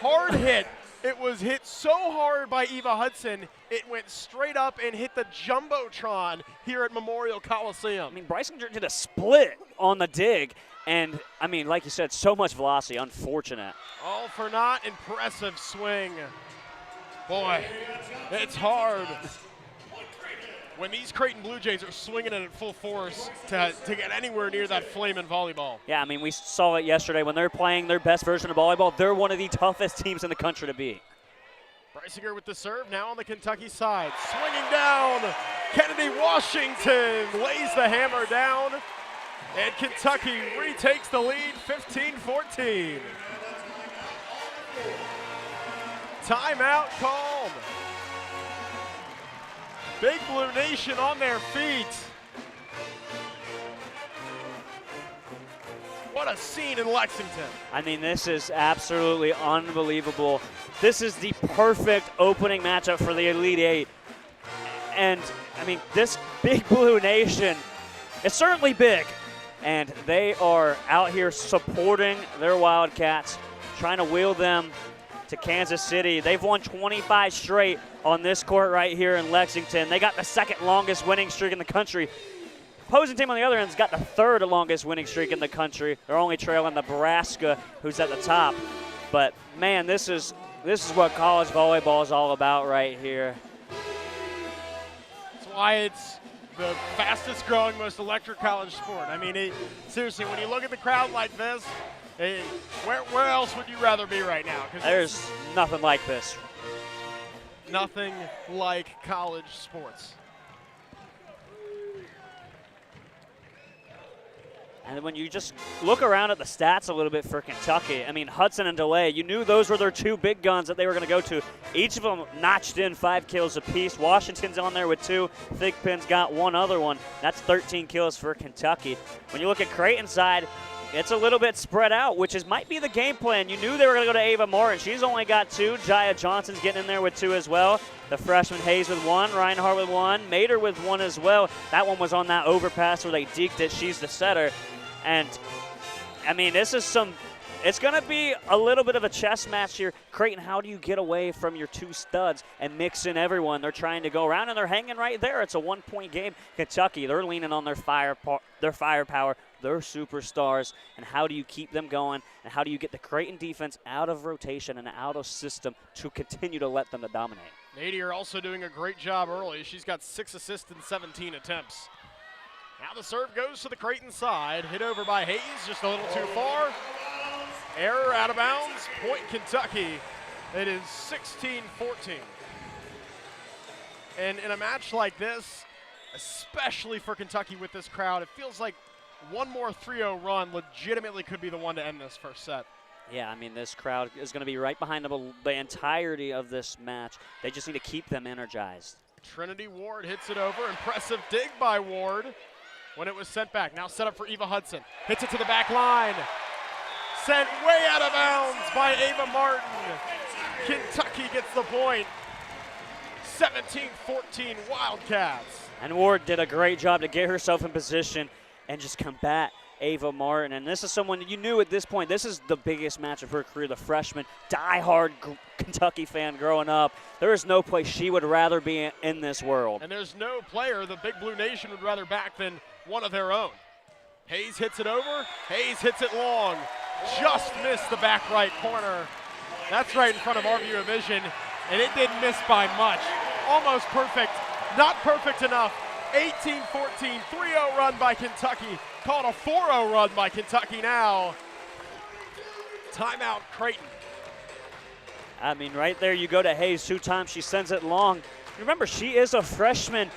hard hit. It was hit so hard by Eva Hudson, it went straight up and hit the Jumbotron here at Memorial Coliseum. I mean, Bressinger did a split on the dig, and, I mean, like you said, so much velocity, unfortunate. All for naught, impressive swing. Boy, it's hard when these Creighton Blue Jays are swinging it at full force to get anywhere near that flame in volleyball. Yeah, I mean, we saw it yesterday. When they're playing their best version of volleyball, they're one of the toughest teams in the country to beat. Bressinger with the serve, now on the Kentucky side. Swinging down, Kennedy Washington lays the hammer down, and Kentucky retakes the lead, 15-14. Timeout called. Big Blue Nation on their feet. What a scene in Lexington. I mean, this is absolutely unbelievable. This is the perfect opening matchup for the Elite Eight. And, I mean, this Big Blue Nation is certainly big, and they are out here supporting their Wildcats, trying to wheel them to Kansas City. They've won 25 straight on this court right here in Lexington. They got the second longest winning streak in the country. Opposing team on the other end's got the third longest winning streak in the country. They're only trailing Nebraska, who's at the top. But man, this is what college volleyball is all about right here. That's why it's the fastest growing, most electric college sport. I mean, seriously, when you look at the crowd like this, where else would you rather be right now? There's nothing like this. Nothing like college sports. And when you just look around at the stats a little bit for Kentucky, I mean, Hudson and DeLay, you knew those were their two big guns that they were going to go to. Each of them notched in 5 kills apiece. Washington's on there with 2. Thigpen's got one other one. That's 13 kills for Kentucky. When you look at Creighton's side, it's a little bit spread out, which might be the game plan. You knew they were going to go to Ava Martin. She's only got 2. Jaya Johnson's getting in there with 2 as well. The freshman Hayes with 1, Reinhardt with 1, Mater with 1 as well. That one was on that overpass where they deked it. She's the setter. And, I mean, it's going to be a little bit of a chess match here. Creighton, how do you get away from your 2 studs and mix in everyone? They're trying to go around, and they're hanging right there. It's a 1-point game. Kentucky, they're leaning on their firepower, their superstars, and how do you keep them going, and how do you get the Creighton defense out of rotation and out of system to continue to let them dominate? Nadir also doing a great job early. She's got 6 assists in 17 attempts. Now the serve goes to the Creighton side. Hit over by Hayes, just a little too far. Error out of bounds. Point Kentucky. It is 16-14. And in a match like this, especially for Kentucky with this crowd, it feels like one more 3-0 run legitimately could be the one to end this first set. Yeah, I mean, this crowd is going to be right behind them the entirety of this match. They just need to keep them energized. Trinity Ward hits it over. Impressive dig by Ward when it was sent back. Now set up for Eva Hudson. Hits it to the back line. Sent way out of bounds by Ava Martin. Kentucky gets the point. 17-14 Wildcats. And Ward did a great job to get herself in position and just combat Ava Martin. And this is someone that you knew at this point, this is the biggest match of her career, the freshman, diehard Kentucky fan growing up. There is no place she would rather be in this world. And there's no player the Big Blue Nation would rather back than one of their own. Hayes hits it over. Hayes hits it long. Just missed the back right corner. That's right in front of our view of vision, and it didn't miss by much. Almost perfect, not perfect enough. 18-14, 3-0 run by Kentucky. Called a 4-0 run by Kentucky now. Timeout Creighton. I mean, right there you go to Hayes 2 times. She sends it long. Remember, she is a freshman.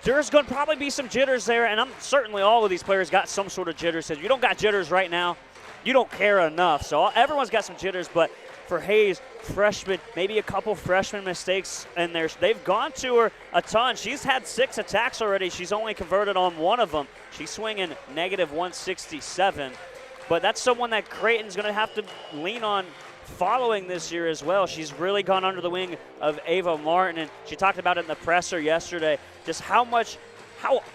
There's going to probably be some jitters there, and I'm certainly all of these players got some sort of jitters. If you don't got jitters right now, you don't care enough. So everyone's got some jitters, but for Hayes, freshman, maybe a couple freshman mistakes in there. They've gone to her a ton. She's had 6 attacks already. She's only converted on 1 of them. She's swinging -167. But that's someone that Creighton's going to have to lean on following this year as well. She's really gone under the wing of Ava Martin, and she talked about it in the presser yesterday, just how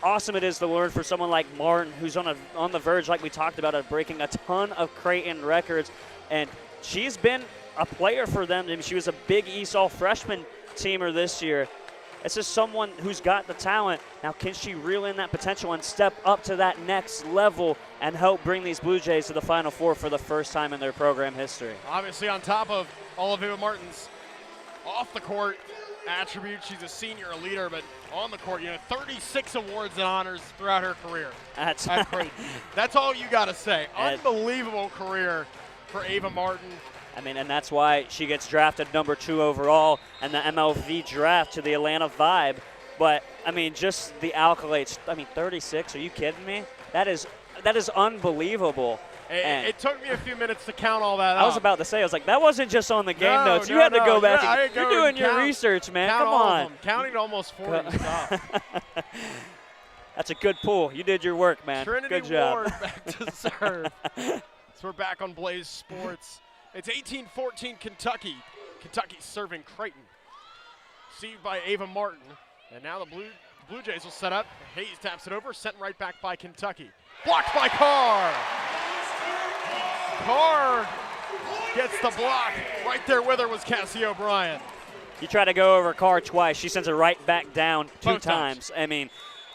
awesome it is to learn for someone like Martin, who's on the verge, like we talked about, of breaking a ton of Creighton records. And she's been a player for them. I mean, she was a big ESOL freshman teamer this year. This is someone who's got the talent. Now, can she reel in that potential and step up to that next level and help bring these Blue Jays to the Final Four for the first time in their program history? Obviously, on top of all of Ava Martin's off-the-court attributes, she's a senior, a leader, but on the court, 36 awards and honors throughout her career. That's Creighton. That's all you got to say. Unbelievable career for Ava Martin. I mean, and that's why she gets drafted number 2 overall in the MLV draft to the Atlanta Vibe. But, I mean, just the accolades. I mean, 36, are you kidding me? That is unbelievable. It took me a few minutes to count all that out. I was about to say, I was like, that wasn't just on the game notes. You had to go back. And, you're doing your research, man. Come on. Counting to almost 40 is tough. That's a good pull. You did your work, man. Trinity good job. Ward back to serve. So we're back on Blaze Sports. It's 18-14 Kentucky. Kentucky serving Creighton. Received by Ava Martin. And now the Blue Jays will set up. Hayes taps it over, sent right back by Kentucky. Blocked by Carr. Carr gets the block. Right there with her was Cassie O'Brien. You try to go over Carr twice. She sends it right back down two Both times. I mean,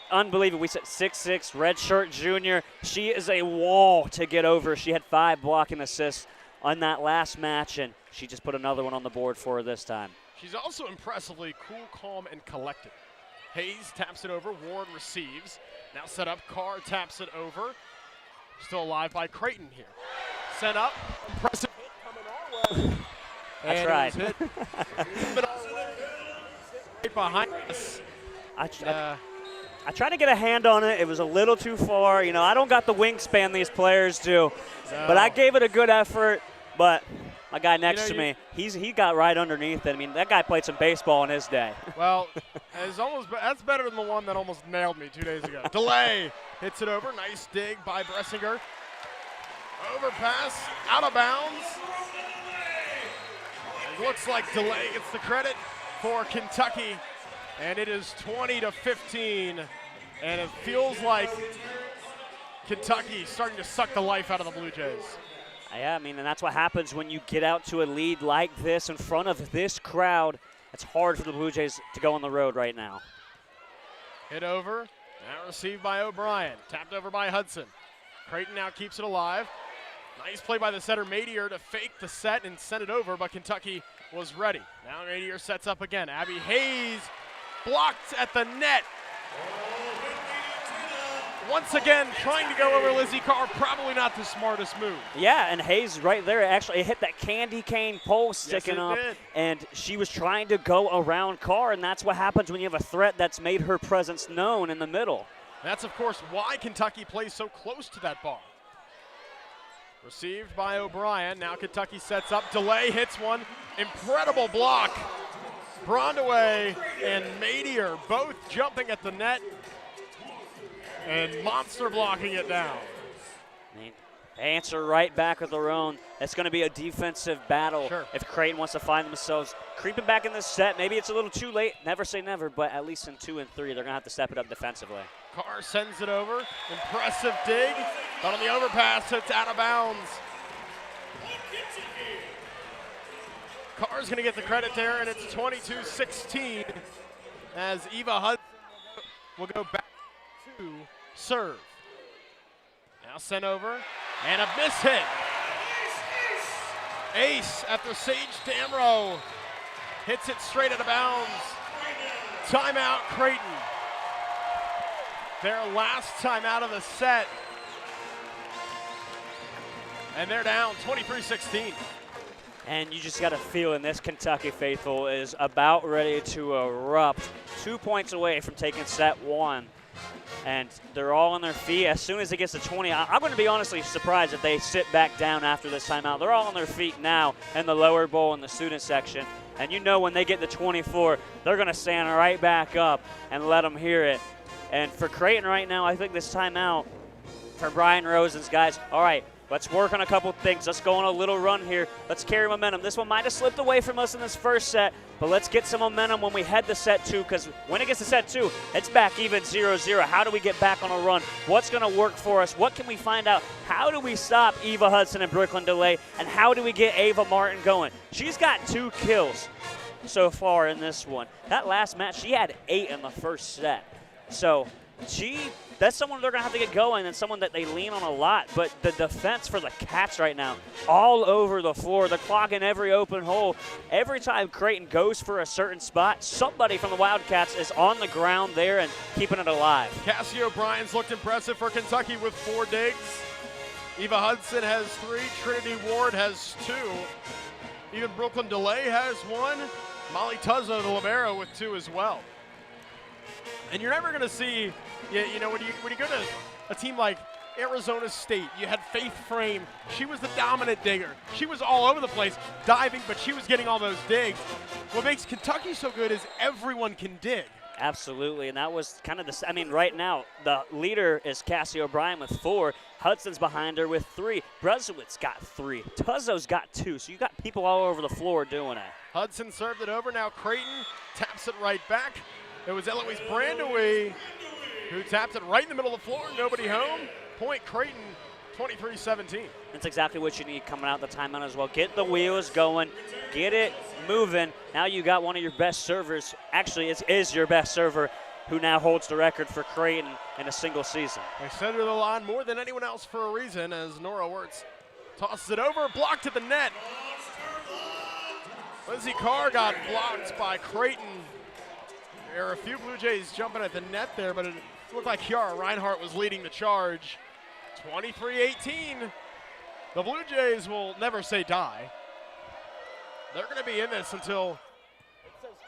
unbelievable. We said 6'6", redshirt junior. She is a wall to get over. She had 5 blocking assists on that last match, and she just put another one on the board for her this time. She's also impressively cool, calm, and collected. Hayes taps it over. Ward receives. Now set up. Carr taps it over. Still alive by Creighton here. Sent up. Impressive hit coming our way. That's right. It was hit. Right behind us. I tried to get a hand on it. It was a little too far. You know, I don't got the wingspan these players do. No. But I gave it a good effort. But my guy next to me, he got right underneath it. I mean, that guy played some baseball in his day. Well, that's better than the one that almost nailed me 2 days ago. Delay hits it over. Nice dig by Bressinger. Overpass, out of bounds. It looks like Delay gets the credit for Kentucky, and it is 20-15, and it feels like Kentucky starting to suck the life out of the Blue Jays. Yeah, I mean, and that's what happens when you get out to a lead like this in front of this crowd. It's hard for the Blue Jays to go on the road right now. Hit over, now received by O'Brien, tapped over by Hudson. Creighton now keeps it alive. Nice play by the setter, Madier, to fake the set and send it over, but Kentucky was ready. Now Madier sets up again. Abby Hayes blocked at the net. Once again, trying to go over Lizzie Carr, probably not the smartest move. Yeah, and Hayes right there, actually, it hit that candy cane pole sticking up, and she was trying to go around Carr, and that's what happens when you have a threat that's made her presence known in the middle. That's, of course, why Kentucky plays so close to that bar. Received by O'Brien. Now Kentucky sets up. Delay hits one. Incredible block. Brondaway and Madier both jumping at the net and monster blocking it down. They answer right back with their own. It's going to be a defensive battle if Creighton wants to find themselves creeping back in this set. Maybe it's a little too late. Never say never, but at least in 2 and 3, they're going to have to step it up defensively. Carr sends it over. Impressive dig. But on the overpass, it's out of bounds. Carr's going to get the credit there, and it's 22-16 as Eva Hudson will go back to serve. Now sent over, and a miss hit. Ace after Sage Damrow hits it straight out of bounds. Timeout, Creighton. Their last timeout of the set. And they're down 23-16. And you just got a feeling this Kentucky faithful is about ready to erupt. 2 points away from taking set 1. And they're all on their feet. As soon as it gets to 20, I'm going to be honestly surprised if they sit back down after this timeout. They're all on their feet now in the lower bowl in the student section. And you know when they get to 24, they're going to stand right back up and let them hear it. And for Creighton right now, I think this timeout for Brian Rosen's guys, all right, let's work on a couple things. Let's go on a little run here. Let's carry momentum. This one might have slipped away from us in this first set, but let's get some momentum when we head to set 2, because when it gets to set 2, it's back even 0-0. How do we get back on a run? What's going to work for us? What can we find out? How do we stop Eva Hudson and Brooklyn DeLay? And how do we get Ava Martin going? She's got 2 kills so far in this one. That last match, she had 8 in the first set. So that's someone they're going to have to get going and someone that they lean on a lot. But the defense for the Cats right now, all over the floor. They're clogging every open hole. Every time Creighton goes for a certain spot, somebody from the Wildcats is on the ground there and keeping it alive. Cassie O'Brien's looked impressive for Kentucky with 4 digs. Eva Hudson has 3. Trinity Ward has 2. Even Brooklyn DeLay has 1. Molly Tuzzo, the libero, with 2 as well. And you're never going to see, you know, when you go to a team like Arizona State, you had Faith Frame. She was the dominant digger. She was all over the place diving, but she was getting all those digs. What makes Kentucky so good is everyone can dig. Absolutely, and that was kind of the, I mean, right now, the leader is Cassie O'Brien with 4. Hudson's behind her with 3. Brezowitz got 3. Tuzzo's got 2, so you got people all over the floor doing it. Hudson served it over. Now Creighton taps it right back. It was Eloise Brandaway who tapped it right in the middle of the floor. Nobody home. point Creighton, 23-17. That's exactly what you need coming out the timeout as well. Get the wheels going, get it moving. Now you got one of your best servers. Actually, it is your best server who now holds the record for Creighton in a single season. They center the line more than anyone else for a reason as Nora Wirtz tosses it over, blocked at the net. Lindsay Carr got blocked by Creighton. There are a few Blue Jays jumping at the net there, but it looked like Kiara Reinhardt was leading the charge. 23-18. The Blue Jays will never say die. They're going to be in this until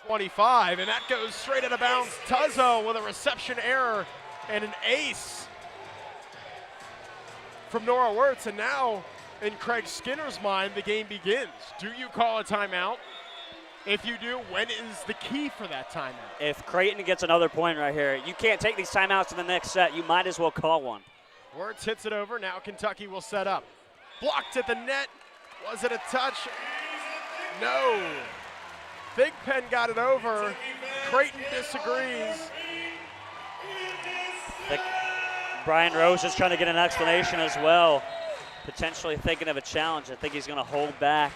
25, and that goes straight out of bounds. Tuzzo with a reception error and an ace from Nora Wirtz, and now in Craig Skinner's mind, the game begins. Do you call a timeout? If you do, when is the key for that timeout? If Creighton gets another point right here, you can't take these timeouts in the next set. You might as well call one. Wirtz hits it over. Now Kentucky will set up. Blocked at the net. Was it a touch? No. Big Pen got it over. Creighton disagrees. I think Brian Rose is trying to get an explanation as well. Potentially thinking of a challenge. I think he's going to hold back.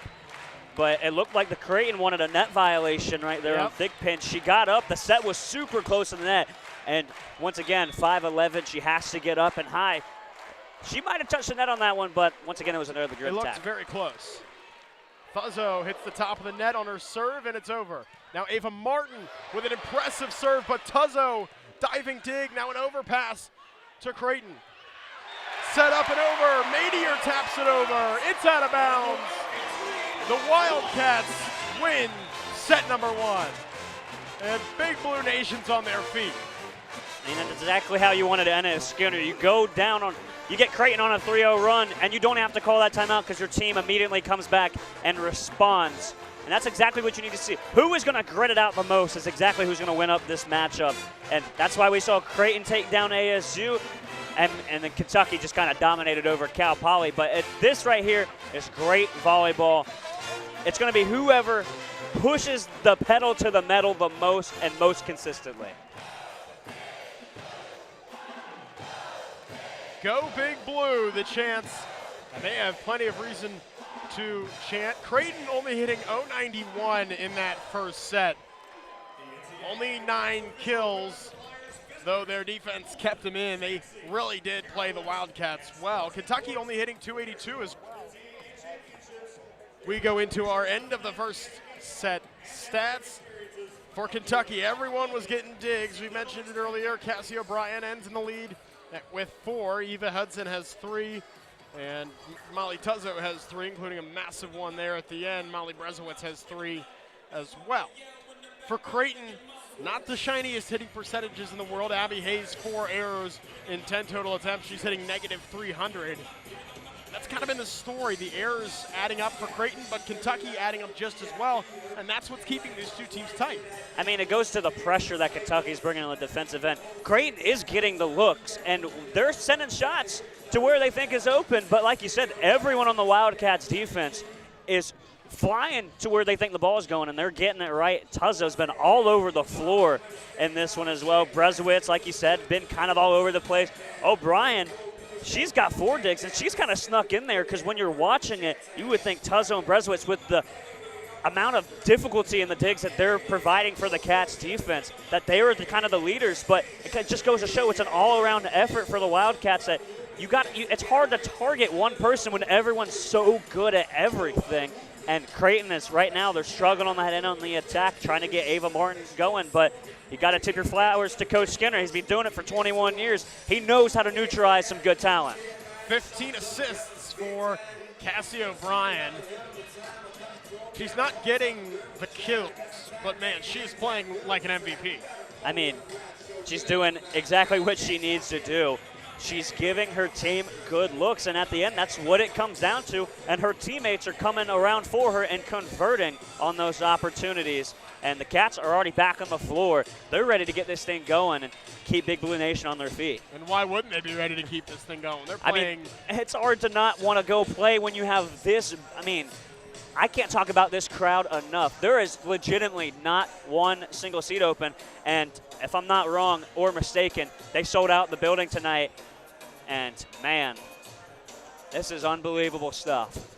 But it looked like the Creighton wanted a net violation right there on Thick Pen. She got up. The set was super close to the net. And once again, 5'11", she has to get up and high. She might have touched the net on that one, but once again, it was another good attack. It looked very close. Fuzzo hits the top of the net on her serve, and it's over. Now Ava Martin with an impressive serve, but Tuzzo diving dig, now an overpass to Creighton. Set up and over, Madier taps it over, it's out of bounds. The Wildcats win set number 1. And Big Blue Nation's on their feet. And that's exactly how you wanted to end it, Skinner. You go down on, you get Creighton on a 3-0 run, and you don't have to call that timeout because your team immediately comes back and responds. And that's exactly what you need to see. Who is going to grit it out the most is exactly who's going to win up this matchup. And that's why we saw Creighton take down ASU, and then Kentucky just kind of dominated over Cal Poly. But this right here is great volleyball. It's going to be whoever pushes the pedal to the metal the most and most consistently. Go Big Blue, the chants. And they have plenty of reason to chant. Creighton only hitting 091 in that first set. Only 9 kills, though their defense kept them in. They really did play the Wildcats well. Kentucky only hitting 282 as well. We go into our end of the first set stats. For Kentucky, everyone was getting digs. We mentioned it earlier. Cassie O'Brien ends in the lead with 4. Eva Hudson has 3. And Molly Tuzzo has 3, including a massive one there at the end. Molly Brezowitz has 3 as well. For Creighton, not the shiniest hitting percentages in the world. Abby Hayes, 4 arrows in 10 total attempts. She's hitting negative 300. That's kind of been the story. The errors adding up for Creighton, but Kentucky adding up just as well, and that's what's keeping these two teams tight. I mean, it goes to the pressure that Kentucky's bringing on the defensive end. Creighton is getting the looks, and they're sending shots to where they think is open, but like you said, everyone on the Wildcats defense is flying to where they think the ball is going, and they're getting it right. Tuzzo's been all over the floor in this one as well. Brezowitz, like you said, been kind of all over the place. O'Brien, she's got 4 digs, and she's kind of snuck in there because when you're watching it, you would think Tuzzo and Brezowitz, with the amount of difficulty in the digs that they're providing for the Cats defense, that they are kind of the leaders. But it just goes to show it's an all-around effort for the Wildcats that it's hard to target one person when everyone's so good at everything. And Creighton is right now, they're struggling on that end on the attack, trying to get Ava Martin going, but you got to tip your flowers to Coach Skinner. He's been doing it for 21 years. He knows how to neutralize some good talent. 15 assists for Cassie O'Brien. She's not getting the kills, but man, she's playing like an MVP. I mean, she's doing exactly what she needs to do. She's giving her team good looks, and at the end, that's what it comes down to. And her teammates are coming around for her and converting on those opportunities. And the Cats are already back on the floor. They're ready to get this thing going and keep Big Blue Nation on their feet. And why wouldn't they be ready to keep this thing going? They're playing. I mean, it's hard to not want to go play when you have this. I mean, I can't talk about this crowd enough. There is legitimately not one single seat open. And if I'm not wrong or mistaken, they sold out the building tonight And, man, this is unbelievable stuff.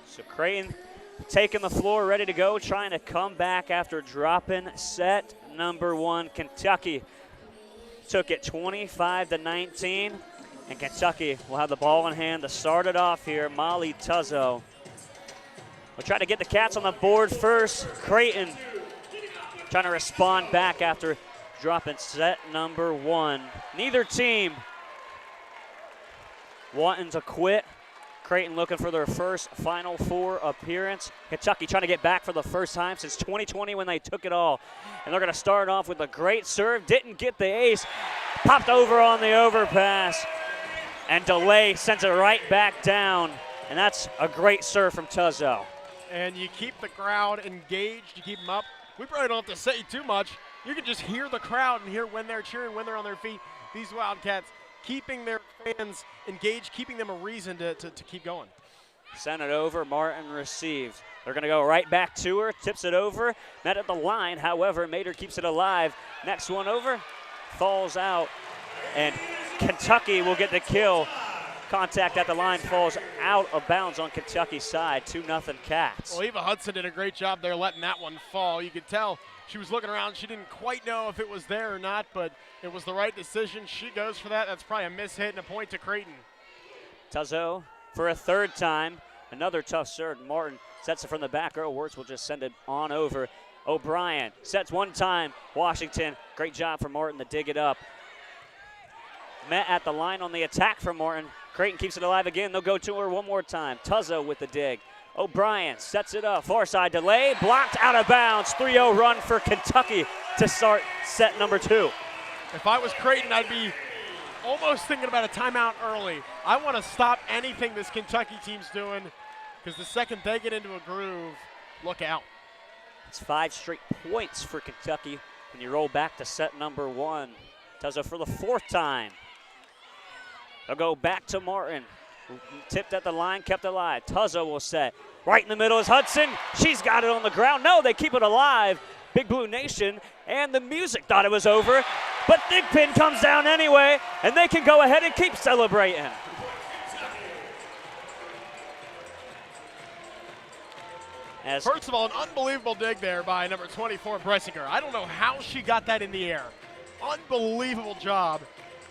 So Creighton taking the floor, ready to go, trying to come back after dropping set number 1. Kentucky took it 25-19, and Kentucky will have the ball in hand to start it off here. Molly Tuzzo will try to get the Cats on the board first. Creighton trying to respond back after dropping set number 1. Neither team wanting to quit. Creighton looking for their first Final Four appearance. Kentucky trying to get back for the first time since 2020 when they took it all. And they're going to start off with a great serve. Didn't get the ace. Popped over on the overpass. And Delay sends it right back down. And that's a great serve from Tuzzo. And you keep the crowd engaged. You keep them up. We probably don't have to say too much. You can just hear the crowd and hear when they're cheering, when they're on their feet. These Wildcats keeping their fans engaged, keeping them a reason to keep going. Sent it over, Martin receives. They're going to go right back to her, tips it over, met at the line. However, Mater keeps it alive. Next one over, falls out, and Kentucky will get the kill. Contact at the line falls out of bounds on Kentucky's side, 2-0 Cats. Well, Eva Hudson did a great job there letting that one fall. You could tell she was looking around. She didn't quite know if it was there or not, but it was the right decision. She goes for that. That's probably a miss-hit and a point to Creighton. Tuzzo for a third time. Another tough serve. Martin sets it from the back. Earl Wirtz will just send it on over. O'Brien sets one time. Washington, great job for Martin to dig it up. Met at the line on the attack from Martin. Creighton keeps it alive again. They'll go to her one more time. Tuzzo with the dig. O'Brien sets it up. Far side delay. Blocked out of bounds. 3-0 run for Kentucky to start set number 2. If I was Creighton, I'd be almost thinking about a timeout early. I want to stop anything this Kentucky team's doing because the second they get into a groove, look out. It's 5 straight points for Kentucky when you roll back to set number 1. Tuzzo for the 4th time. They'll go back to Martin. Tipped at the line, kept alive. Tuzzo will set. Right in the middle is Hudson. She's got it on the ground. No, they keep it alive. Big Blue Nation and the music thought it was over. But Thigpen comes down anyway, and they can go ahead and keep celebrating. First of all, an unbelievable dig there by number 24, Bressinger. I don't know how she got that in the air. Unbelievable job.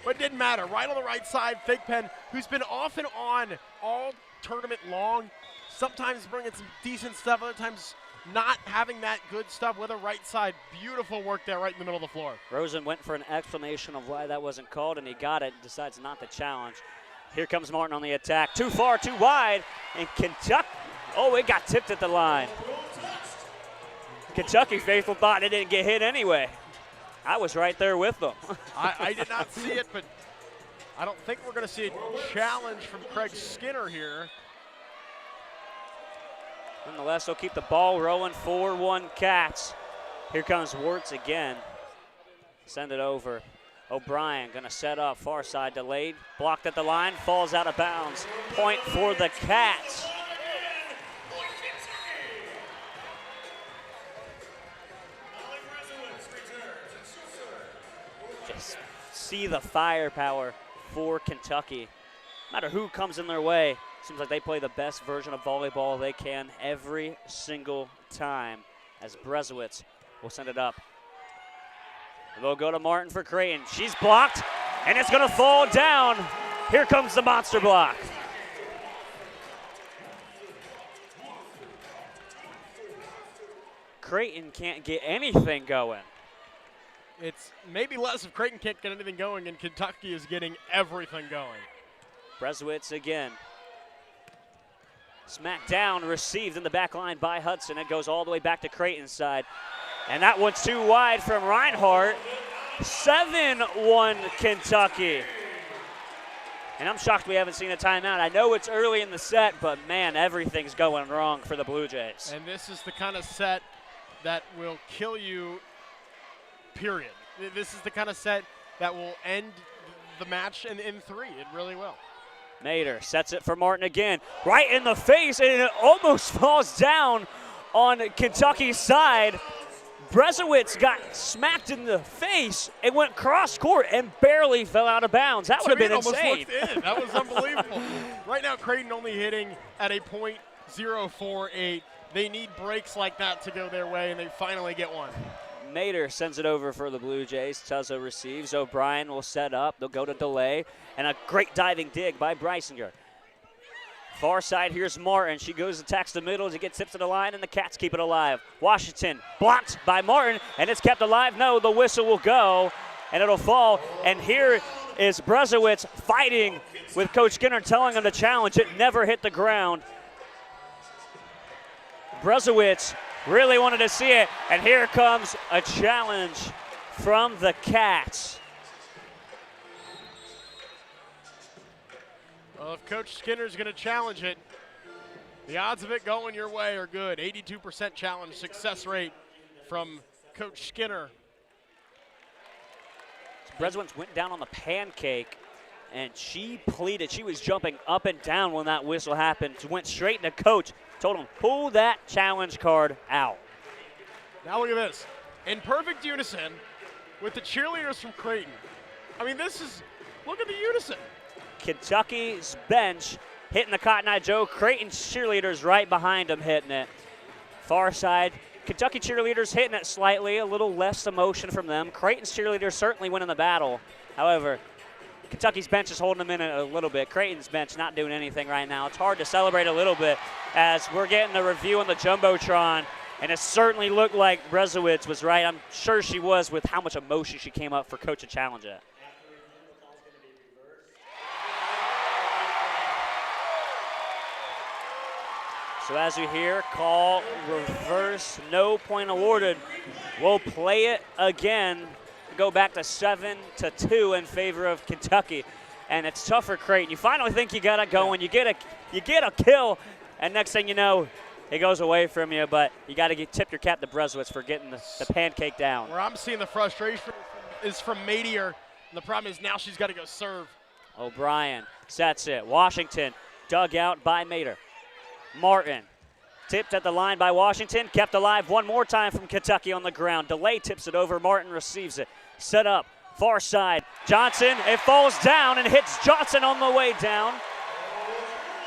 But it didn't matter. Right on the right side, Thigpen, who's been off and on all tournament long, sometimes bringing some decent stuff, other times not having that good stuff with a right side. Beautiful work there right in the middle of the floor. Rosen went for an explanation of why that wasn't called, and he got it and decides not to challenge. Here comes Martin on the attack. Too far, too wide, and Kentucky, oh, it got tipped at the line. Kentucky faithful thought it didn't get hit anyway. I was right there with them. I did not see it, but I don't think we're going to see a challenge from Craig Skinner here. Nonetheless, they'll keep the ball rolling. 4-1 Cats. Here comes Wirtz again. Send it over. O'Brien going to set up. Far side delayed. Blocked at the line. Falls out of bounds. Point for the Cats. Just see the firepower for Kentucky. No matter who comes in their way, seems like they play the best version of volleyball they can every single time, as Brezowitz will send it up. They'll go to Martin for Creighton. She's blocked, and it's going to fall down. Here comes the monster block. Creighton can't get anything going. It's maybe less if Creighton can't get anything going and Kentucky is getting everything going. Brezowitz again. Smacked down, received in the back line by Hudson. It goes all the way back to Creighton's side. And that one's too wide from Reinhardt. 7-1 Kentucky. And I'm shocked we haven't seen a timeout. I know it's early in the set, but man, everything's going wrong for the Blue Jays. And this is the kind of set that will kill you, period. This is the kind of set that will end the match in 3. It really will. Mater sets it for Martin again. Right in the face, and it almost falls down on Kentucky's side. Brezowitz got smacked in the face. It went cross court and barely fell out of bounds. That would have been insane. That was unbelievable. Right now, Creighton only hitting at a .048. They need breaks like that to go their way, and they finally get one. Mater sends it over for the Blue Jays. Tuzzo receives. O'Brien will set up. They'll go to delay. And a great diving dig by Brysinger. Far side, here's Martin. She goes, attacks the middle to get tips to the line, and the Cats keep it alive. Washington blocked by Martin, and it's kept alive. No, the whistle will go, and it'll fall. And here is Brezowitz fighting with Coach Skinner, telling him to challenge. It never hit the ground. Brezowitz really wanted to see it, and here comes a challenge from the Cats. Well, if Coach Skinner's going to challenge it, the odds of it going your way are good. 82% challenge success rate from Coach Skinner. Brezowitz went down on the pancake, and she pleaded. She was jumping up and down when that whistle happened. She went straight to Coach, told him, pull that challenge card out. Now look at this. In perfect unison with the cheerleaders from Creighton. I mean, look at the unison. Kentucky's bench hitting the Cotton Eye Joe. Creighton's cheerleaders right behind them hitting it. Far side, Kentucky cheerleaders hitting it slightly, a little less emotion from them. Creighton's cheerleaders certainly winning the battle. However, Kentucky's bench is holding them in a little bit. Creighton's bench not doing anything right now. It's hard to celebrate a little bit as we're getting the review on the Jumbotron, and it certainly looked like Brezowitz was right. I'm sure she was with how much emotion she came up for Coach to challenge it. So as you hear, call reverse, no point awarded. We'll play it again, go back to 7-2 in favor of Kentucky. And it's tough for Creighton. You finally think you got it going, you get a kill, and next thing you know, it goes away from you, but you got to tip your cap to Brezowitz for getting the pancake down. Where I'm seeing the frustration is from Madier, and the problem is now she's got to go serve. O'Brien sets it. Washington dug out by Mater. Martin tipped at the line by Washington, kept alive one more time from Kentucky on the ground. Delay tips it over. Martin receives it. Set up, far side. Johnson, it falls down and hits Johnson on the way down.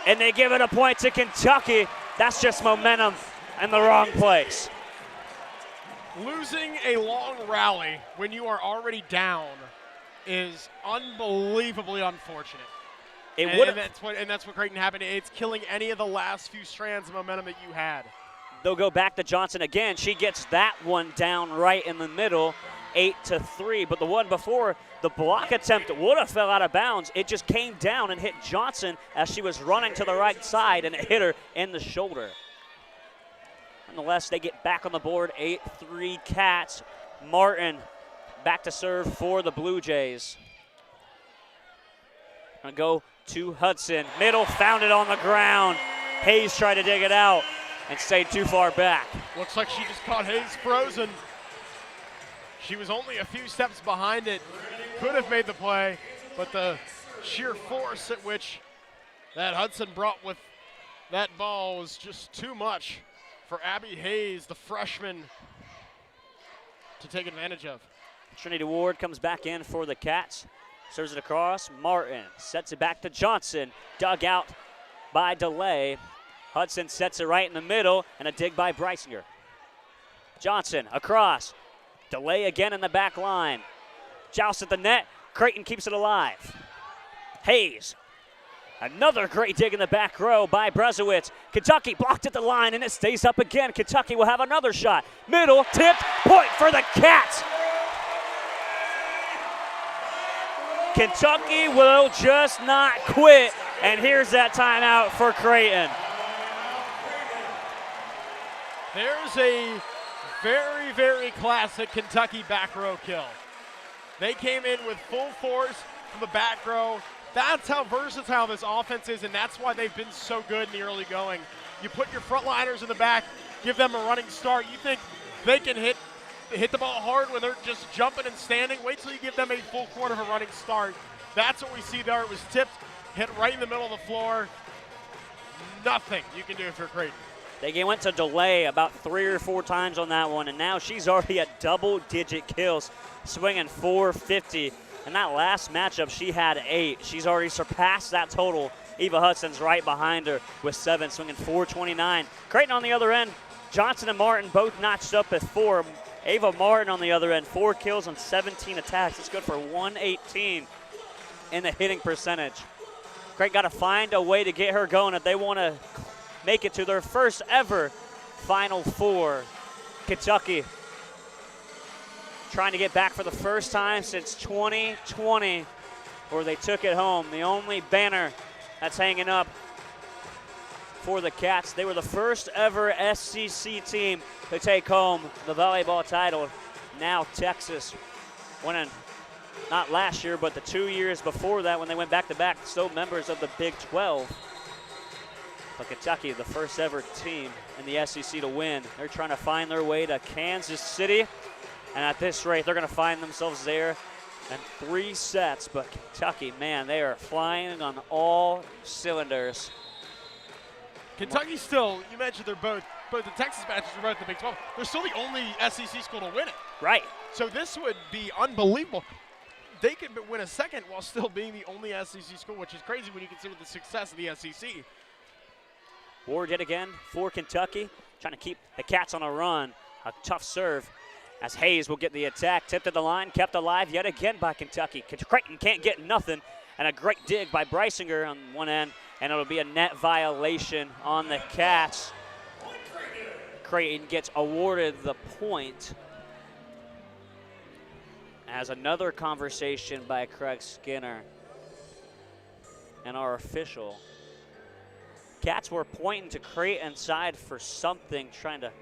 And they give it a point to Kentucky. That's just momentum in the wrong place. Losing a long rally when you are already down is unbelievably unfortunate. And that's what Creighton happened. It's killing any of the last few strands of momentum that you had. They'll go back to Johnson again. She gets that one down right in the middle, 8-3. But the one before, the block attempt would have fell out of bounds. It just came down and hit Johnson as she was running to the right side, and it hit her in the shoulder. Nonetheless, they get back on the board, 8-3 Cats. Martin back to serve for the Blue Jays. Gonna go to Hudson. Middle, found it on the ground. Hayes tried to dig it out and stayed too far back. Looks like she just caught Hayes frozen. She was only a few steps behind it. Could have made the play, but the sheer force at which that Hudson brought with that ball was just too much for Abby Hayes, the freshman, to take advantage of. Trinity Ward comes back in for the Cats. Serves it across. Martin sets it back to Johnson. Dug out by Delay. Hudson sets it right in the middle, and a dig by Brysinger. Johnson across. Delay again in the back line. Joust at the net. Creighton keeps it alive. Hayes. Another great dig in the back row by Brezowitz. Kentucky blocked at the line, and it stays up again. Kentucky will have another shot. Middle, tipped, point for the Cats. Kentucky will just not quit, and here's that timeout for Creighton. There's a very, very classic Kentucky back row kill. They came in with full force from the back row. That's how versatile this offense is, and that's why they've been so good in the early going. You put your frontliners in the back, give them a running start. You think they can hit the ball hard when they're just jumping and standing? Wait till you give them a full quarter of a running start. That's what we see there. It was tipped, hit right in the middle of the floor. Nothing you can do if you're Creighton. They went to delay about 3 or 4 times on that one, and now she's already at double-digit kills, swinging 450. In that last matchup, she had 8. She's already surpassed that total. Eva Hudson's right behind her with 7, swinging 429. Creighton on the other end, Johnson and Martin both notched up at 4. Ava Martin on the other end, 4 kills on 17 attacks. It's good for 118 in the hitting percentage. Creighton got to find a way to get her going if they want to make it to their first ever Final Four. Kentucky trying to get back for the first time since 2020, where they took it home. The only banner that's hanging up for the Cats. They were the first ever SEC team to take home the volleyball title. Now Texas winning, not last year, but the 2 years before that when they went back-to-back, still members of the Big 12. But Kentucky, the first ever team in the SEC to win. They're trying to find their way to Kansas City. And at this rate, they're going to find themselves there in 3 sets. But Kentucky, man, they are flying on all cylinders. Kentucky still, you mentioned they're both the Texas matches are both in the Big 12. They're still the only SEC school to win it. Right. So this would be unbelievable. They could win a second while still being the only SEC school, which is crazy when you consider the success of the SEC. Ward yet again for Kentucky, trying to keep the Cats on a run. A tough serve as Hayes will get the attack. Tipped at the line, kept alive yet again by Kentucky. Creighton can't get nothing, and a great dig by Brysinger on one end, and it'll be a net violation on the Cats. Creighton gets awarded the point. As another conversation by Craig Skinner and our official. Cats were pointing to Creighton's side for something, trying to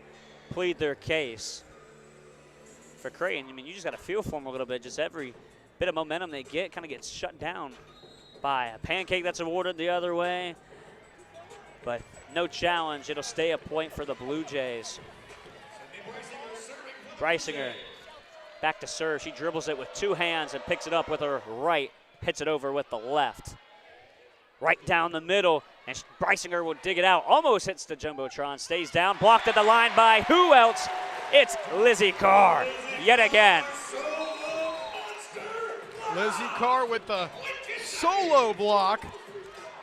plead their case. For Creighton, I mean, you just got to feel for them a little bit. Just every bit of momentum they get kind of gets shut down by a pancake that's awarded the other way. But no challenge. It'll stay a point for the Blue Jays. Brysinger back to serve. She dribbles it with 2 hands and picks it up with her right. Hits it over with the left. Right down the middle, and Brysinger will dig it out. Almost hits the Jumbotron, stays down, blocked at the line by who else? It's Lizzie Carr, yet again. Lizzie Carr with the solo block.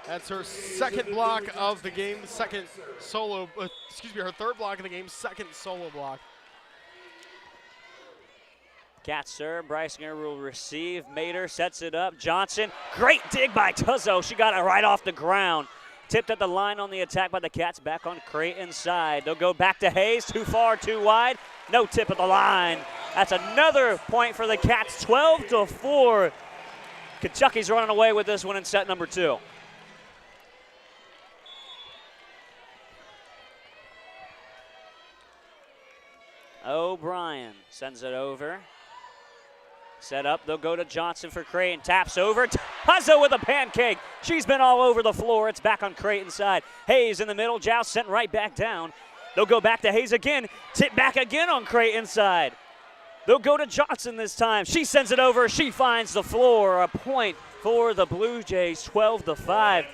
That's her second block of the game, her third block of the game, second solo block. Cats serve, Brysinger will receive, Mater sets it up, Johnson, great dig by Tuzzo, she got it right off the ground. Tipped at the line on the attack by the Cats, back on Creighton's side. They'll go back to Hayes, too far, too wide, no tip at the line. That's another point for the Cats, 12-4. Kentucky's running away with this one in set number 2. O'Brien sends it over. Set up, they'll go to Johnson for Creighton. Taps over, Tuzzo with a pancake. She's been all over the floor. It's back on Creighton's side. Hayes in the middle, Joust sent right back down. They'll go back to Hayes again. Tip back again on Creighton's side. They'll go to Johnson this time. She sends it over, she finds the floor. A point for the Blue Jays, 12-5.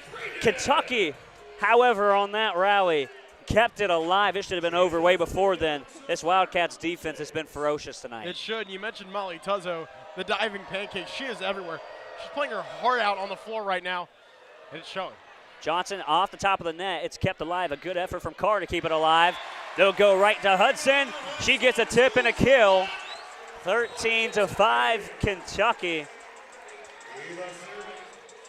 Kentucky, however, on that rally, kept it alive. It should have been over way before then. This Wildcats defense has been ferocious tonight. It should. You mentioned Molly Tuzzo, the diving pancake. She is everywhere. She's playing her heart out on the floor right now, and it's showing. Johnson off the top of the net. It's kept alive. A good effort from Carr to keep it alive. They'll go right to Hudson. She gets a tip and a kill. 13-5 Kentucky.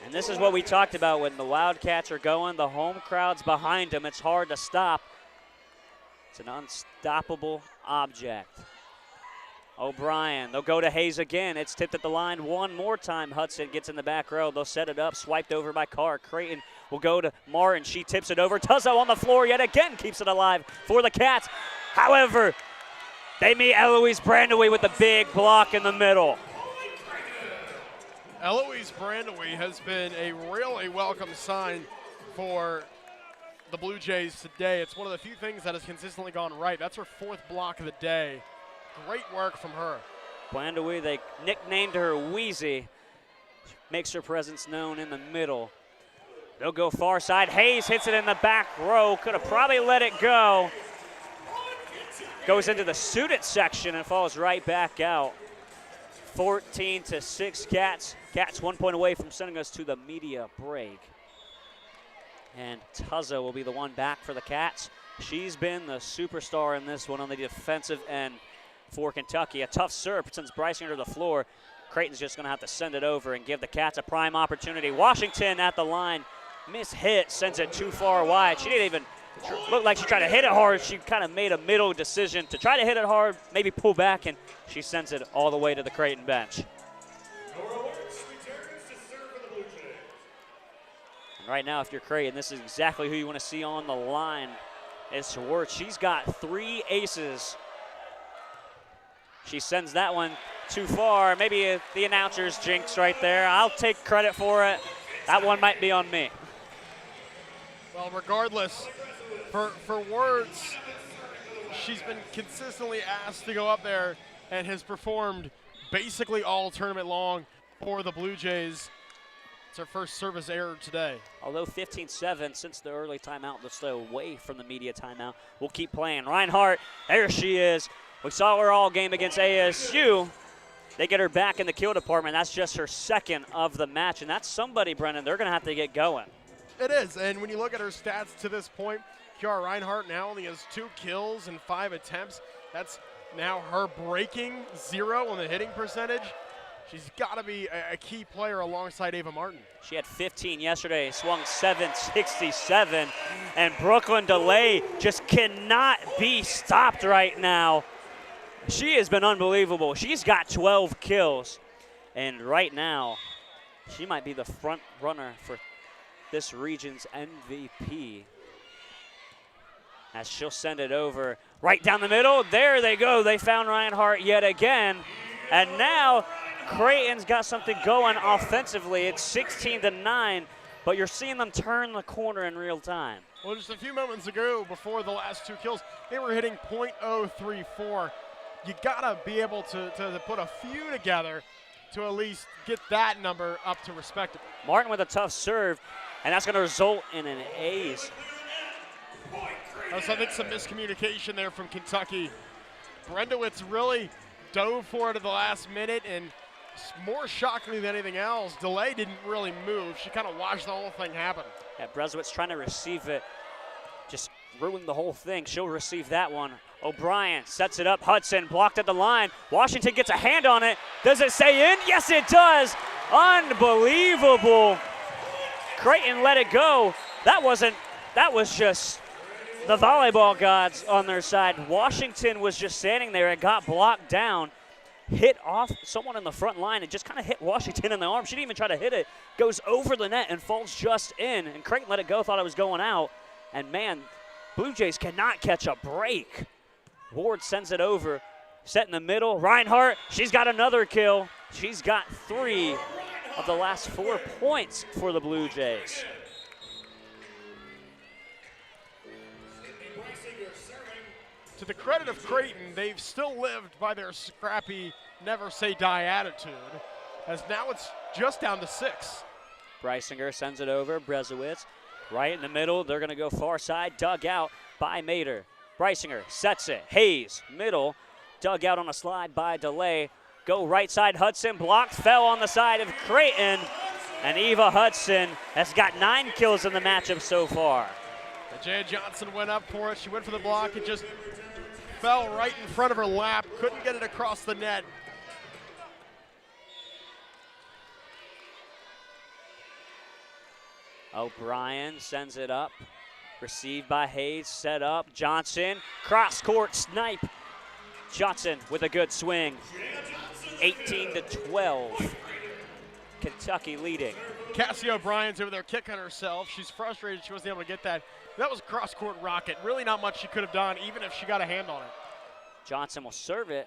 And this is what we talked about when the Wildcats are going, the home crowd's behind them. It's hard to stop. It's an unstoppable object. O'Brien, they'll go to Hayes again. It's tipped at the line one more time. Hudson gets in the back row. They'll set it up, swiped over by Carr. Creighton will go to Martin. She tips it over. Tuzzo on the floor yet again, keeps it alive for the Cats. However, they meet Eloise Brandaway with the big block in the middle. Eloise Brandaway has been a really welcome sign for the Blue Jays today. It's one of the few things that has consistently gone right. That's her 4th block of the day. Great work from her. Brandaway, they nicknamed her Wheezy. Makes her presence known in the middle. They'll go far side. Hayes hits it in the back row. Could have probably let it go. Goes into the student section and falls right back out. 14-6 Cats. Cats 1 point away from sending us to the media break. And Tuzza will be the one back for the Cats. She's been the superstar in this one on the defensive end for Kentucky. A tough serve sends Bryson to the floor. Creighton's just going to have to send it over and give the Cats a prime opportunity. Washington at the line. Miss-hit, sends it too far wide. She didn't even look like she tried to hit it hard. She kind of made a middle decision to try to hit it hard, maybe pull back, and she sends it all the way to the Creighton bench. And right now, if you're Creighton, this is exactly who you want to see on the line. It's Schwartz. She's got 3 aces. She sends that one too far. Maybe the announcer's jinx right there. I'll take credit for it. That one might be on me. Well, regardless, for words, she's been consistently asked to go up there and has performed basically all tournament long for the Blue Jays. It's her first service error today. Although 15-7 since the early timeout, let's stay away from the media timeout. We'll keep playing. Reinhardt, there she is. We saw her all game against ASU. They get her back in the kill department. That's just her second of the match, and that's somebody, Brennan, they're going to have to get going. It is, and when you look at her stats to this point, Kiara Reinhardt now only has 2 kills and 5 attempts. That's now her breaking 0 on the hitting percentage. She's got to be a key player alongside Ava Martin. She had 15 yesterday, swung 767, and Brooklyn DeLay just cannot be stopped right now. She has been unbelievable. She's got 12 kills, and right now, she might be the front runner for this region's MVP. As she'll send it over right down the middle. There they go. They found Reinhardt yet again. And now Creighton's got something going offensively. It's 16-9, but you're seeing them turn the corner in real time. Well, just a few moments ago, before the last 2 kills, they were hitting .034. You gotta be able to put a few together to at least get that number up to respectable. Martin with a tough serve, and that's gonna result in an ace. So I think some miscommunication there from Kentucky. Brendowitz really dove for it at the last minute, and more shockingly than anything else, DeLay didn't really move. She kind of watched the whole thing happen. Yeah, Brezowitz trying to receive it, just ruined the whole thing. She'll receive that one. O'Brien sets it up. Hudson blocked at the line. Washington gets a hand on it. Does it stay in? Yes, it does. Unbelievable. Creighton let it go. That was just the volleyball gods on their side. Washington was just standing there. It got blocked down, hit off someone in the front line. It just kind of hit Washington in the arm. She didn't even try to hit it. Goes over the net and falls just in. And Creighton let it go, thought it was going out. And man, Blue Jays cannot catch a break. Ward sends it over, set in the middle. Reinhardt, she's got another kill. She's got 3 of the last 4 points for the Blue Jays. To the credit of Creighton, they've still lived by their scrappy, never say die attitude, as now it's just down to 6. Breisinger sends it over. Brezowitz right in the middle. They're going to go far side. Dug out by Mater. Breisinger sets it. Hayes, middle. Dug out on a slide by DeLay. Go right side. Hudson blocked. Fell on the side of Creighton. And Eva Hudson has got 9 kills in the matchup so far. Jaya Johnson went up for it. She went for the block. It just fell right in front of her lap. Couldn't get it across the net. O'Brien sends it up. Received by Hayes, set up. Johnson, cross-court snipe. Johnson with a good swing. 18-12. Kentucky leading. Cassie O'Brien's over there kicking herself. She's frustrated she wasn't able to get that. That was a cross-court rocket. Really not much she could have done, even if she got a hand on it. Johnson will serve it.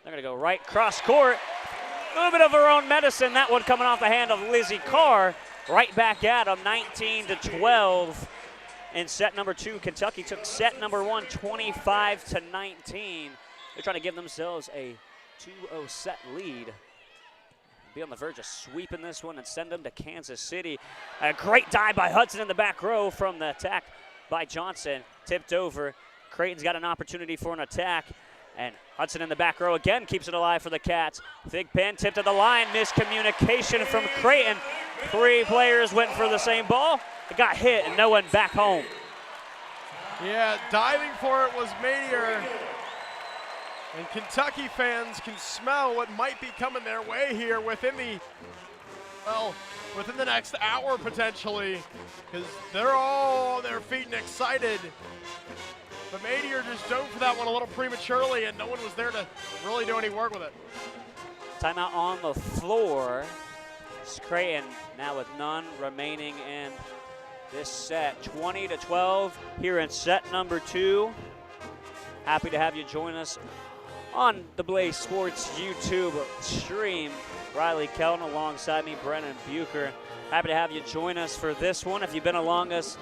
They're going to go right cross-court. A little bit of her own medicine. That one coming off the hand of Lizzie Carr. Right back at them, 19-12. In set number 2, Kentucky took set number 1, 25-19. They're trying to give themselves a 2-0 set lead. be on the verge of sweeping this one and send them to Kansas City. A great dive by Hudson in the back row from the attack by Johnson. Tipped over. Creighton's got an opportunity for an attack. And Hudson in the back row again keeps it alive for the Cats. Big pin tipped to the line. Miscommunication from Creighton. 3 players went for the same ball. It got hit and no one back home. Yeah, diving for it was Madier. And Kentucky fans can smell what might be coming their way here within the next hour potentially, because they're all on their feet and excited. But Madier just dove for that one a little prematurely, and no one was there to really do any work with it. Timeout on the floor. It's Creighton now with none remaining in this set. 20-12 here in set number 2. Happy to have you join us on the Blaze Sports YouTube stream. Riley Kelton alongside me, Brennan Bucher. Happy to have you join us for this one. If you've been along us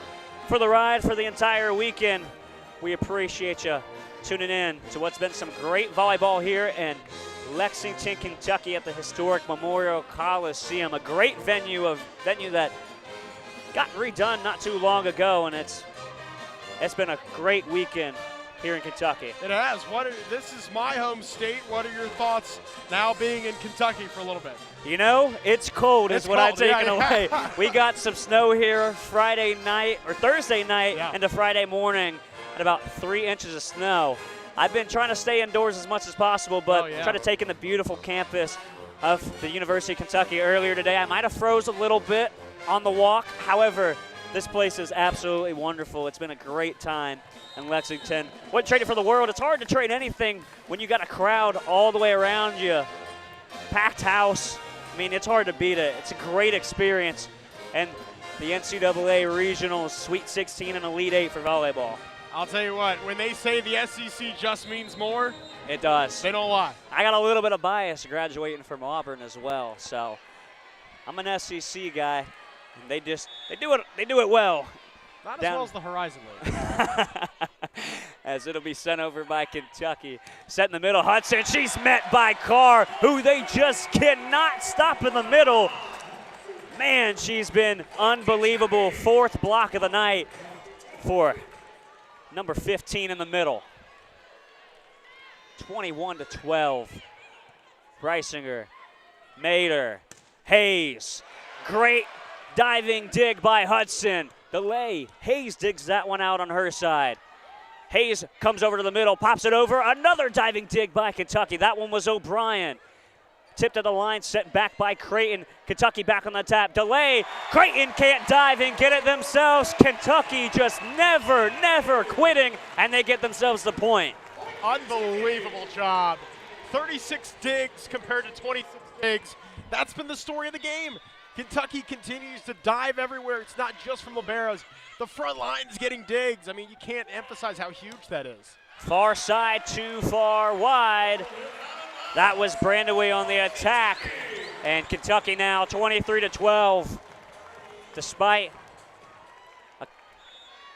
for the ride for the entire weekend, we appreciate you tuning in to what's been some great volleyball here in Lexington, Kentucky at the historic Memorial Coliseum. A great venue that got redone not too long ago, and it's been a great weekend here in Kentucky. It has. This is my home state. What are your thoughts now being in Kentucky for a little bit? You know, it's cold is what I've taken away. Yeah. We got some snow here Thursday night into Friday morning at about 3 inches of snow. I've been trying to stay indoors as much as possible, but try to take in the beautiful campus of the University of Kentucky earlier today. I might have froze a little bit on the walk. However, this place is absolutely wonderful. It's been a great time in Lexington. Wouldn't trade it for the world. It's hard to trade anything when you got a crowd all the way around you. Packed house. I mean, it's hard to beat it. It's a great experience. And the NCAA Regionals, Sweet 16 and Elite 8 for volleyball. I'll tell you what, when they say the SEC just means more, it does. They don't lie. I got a little bit of bias graduating from Auburn as well, so I'm an SEC guy, and they do it well. Not as well as the Horizon League. As it'll be sent over by Kentucky. Set in the middle, Hudson, she's met by Carr, who they just cannot stop in the middle. Man, she's been unbelievable. 4th block of the night for number 15 in the middle. 21-12. Breisinger, Mader, Hayes. Great diving dig by Hudson. Delay. Hayes digs that one out on her side. Hayes comes over to the middle, pops it over. Another diving dig by Kentucky. That one was O'Brien. Tipped to the line, set back by Creighton. Kentucky back on the tap. Delay. Creighton can't dive and get it themselves. Kentucky just never quitting, and they get themselves the point. Unbelievable job. 36 digs compared to 26 digs. That's been the story of the game. Kentucky continues to dive everywhere. It's not just from liberos. The front line's getting digs. I mean, you can't emphasize how huge that is. Far side, too far wide. That was Brandaway on the attack. And Kentucky now 23-12. Despite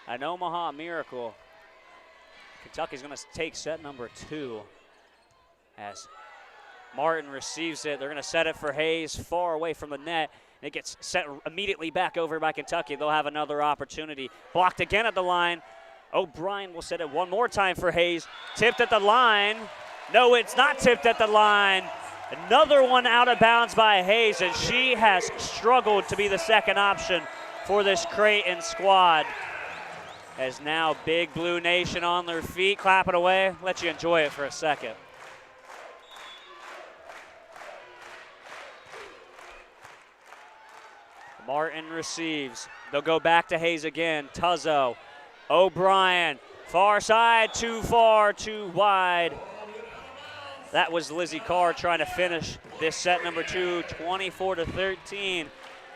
an Omaha miracle, Kentucky's going to take set number 2 as Martin receives it. They're going to set it for Hayes far away from the net. It gets set immediately back over by Kentucky. They'll have another opportunity. Blocked again at the line. O'Brien will set it one more time for Hayes. Tipped at the line. No, it's not tipped at the line. Another one out of bounds by Hayes, and she has struggled to be the second option for this Creighton squad. As now Big Blue Nation on their feet, clapping away. Let you enjoy it for a second. Martin receives. They'll go back to Hayes again. Tuzzo. O'Brien. Far side, too far, too wide. That was Lizzie Carr trying to finish this set number 2, 24-13.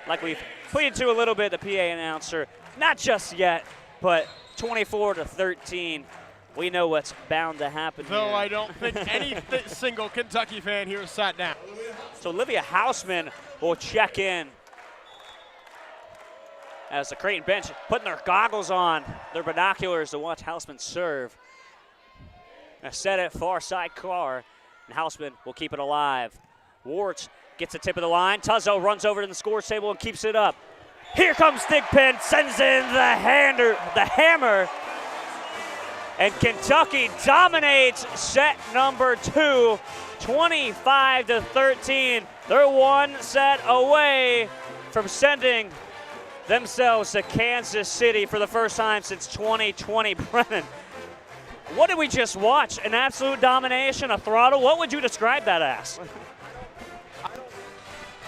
Like we've pleaded to a little bit, the PA announcer. Not just yet, but 24-13. We know what's bound to happen Though here. I don't think any single Kentucky fan here sat down. So Olivia Hausman will check in as the Creighton bench putting their goggles on, their binoculars to watch Hausman serve. A set it far side Carr, and Hausman will keep it alive. Warts Gets a tip of the line. Tuzzo runs over to the scores table and keeps it up. Here comes Thigpen, sends in the hammer. And Kentucky dominates set number 2, 25-13. They're one set away from sending themselves to Kansas City for the first time since 2020. Brennan, what did we just watch? An absolute domination, a throttle? What would you describe that as?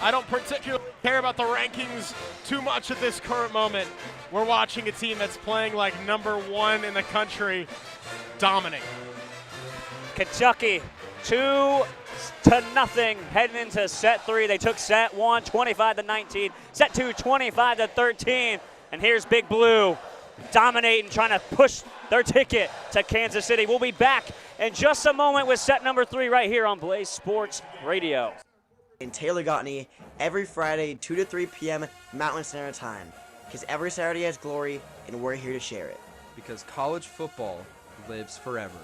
I don't particularly care about the rankings too much at this current moment. We're watching a team that's playing like number 1 in the country dominate. Kentucky 2-0 heading into set 3. They took set 1, 25-19. Set 2, 25-13. And here's Big Blue dominating, trying to push their ticket to Kansas City. We'll be back in just a moment with set number 3 right here on Blaze Sports Radio. In Taylor Gotney every Friday, 2 to 3 p.m. Mountain Standard Time. Because every Saturday has glory, and we're here to share it. Because college football lives forever.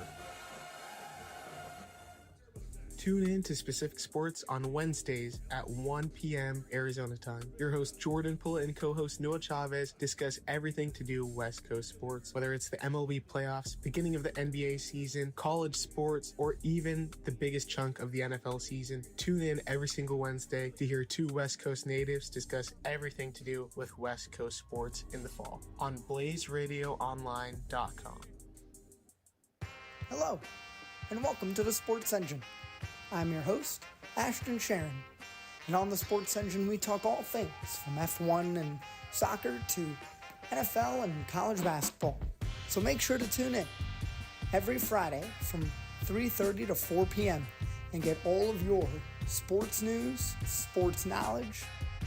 Tune in to Specific Sports on Wednesdays at 1 p.m. Arizona time. Your host Jordan Pullet and co-host Noah Chavez discuss everything to do West Coast sports, whether it's the MLB playoffs, beginning of the NBA season, college sports, or even the biggest chunk of the NFL season. Tune in every single Wednesday to hear 2 West Coast natives discuss everything to do with West Coast sports in the fall on BlazeRadioOnline.com. Hello, and welcome to the Sports Engine. I'm your host, Ashton Sharon, and on the Sports Engine we talk all things from F1 and soccer to NFL and college basketball. So make sure to tune in every Friday from 3:30 to 4 p.m. and get all of your sports news, sports knowledge,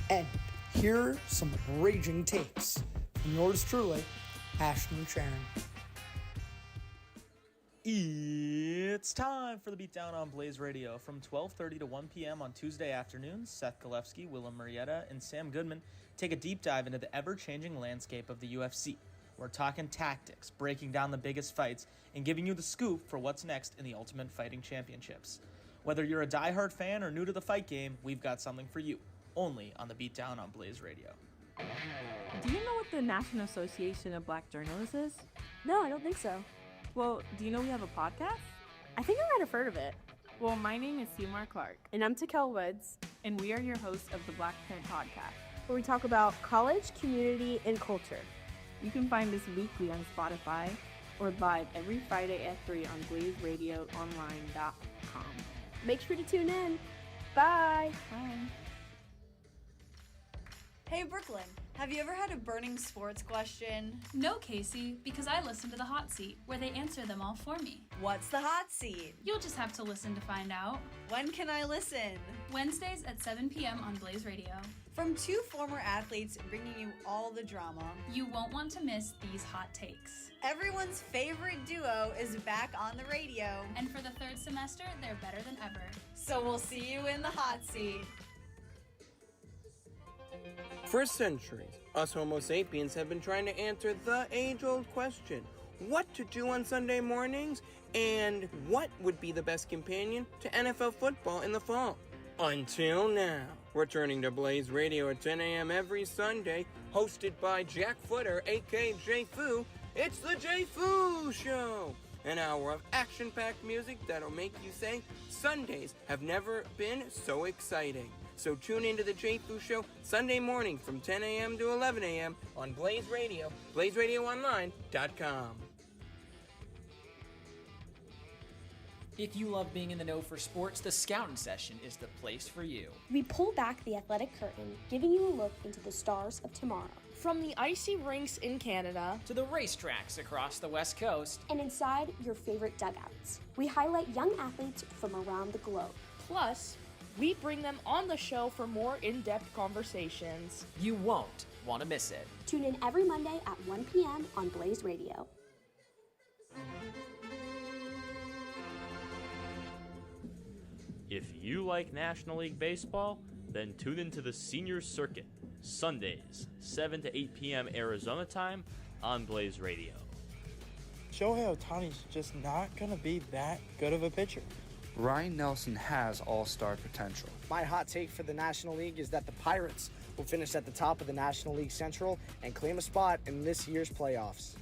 and hear some raging takes from yours truly, Ashton Sharon. It's time for the Beatdown on Blaze Radio. From 12:30 to 1 p.m. on Tuesday afternoons, Seth Golefsky, Willem Marietta, and Sam Goodman take a deep dive into the ever-changing landscape of the UFC. We're talking tactics, breaking down the biggest fights, and giving you the scoop for what's next in the Ultimate Fighting Championships. Whether you're a diehard fan or new to the fight game, we've got something for you, only on the Beatdown on Blaze Radio. Do you know what the National Association of Black Journalists is? No, I don't think so. Well, do you know we have a podcast? I think I might have heard of it. Well, my name is Seymour Clark. And I'm Takel Woods. And we are your hosts of the Black Parent Podcast, where we talk about college, community, and culture. You can find us weekly on Spotify or live every Friday at 3 on BlazeRadioOnline.com. Make sure to tune in. Bye. Bye. Hey, Brooklyn. Have you ever had a burning sports question? No, Casey, because I listen to The Hot Seat, where they answer them all for me. What's The Hot Seat? You'll just have to listen to find out. When can I listen? Wednesdays at 7 p.m. on Blaze Radio. From 2 former athletes bringing you all the drama. You won't want to miss these hot takes. Everyone's favorite duo is back on the radio. And for the 3rd semester, they're better than ever. So we'll see you in the hot seat. For centuries, us Homo sapiens have been trying to answer the age-old question, what to do on Sunday mornings, and what would be the best companion to NFL football in the fall. Until now, returning to Blaze Radio at 10 a.m. every Sunday, hosted by Jack Footer, aka Jay Fu, it's the Jay Fu Show! An hour of action-packed music that'll make you say, Sundays have never been so exciting. So tune into the Jay Fu Show Sunday morning from 10 a.m. to 11 a.m. on Blaze Radio, BlazeRadioOnline.com. If you love being in the know for sports, the Scouting Session is the place for you. We pull back the athletic curtain, giving you a look into the stars of tomorrow. From the icy rinks in Canada to the racetracks across the West Coast and inside your favorite dugouts, we highlight young athletes from around the globe. Plus, we bring them on the show for more in-depth conversations. You won't want to miss it. Tune in every Monday at 1 p.m. on Blaze Radio. If you like National League Baseball, then tune into the Senior Circuit, Sundays, 7 to 8 p.m. Arizona time on Blaze Radio. Shohei Ohtani's just not going to be that good of a pitcher. Ryan Nelson has all-star potential. My hot take for the National League is that the Pirates will finish at the top of the National League Central and claim a spot in this year's playoffs.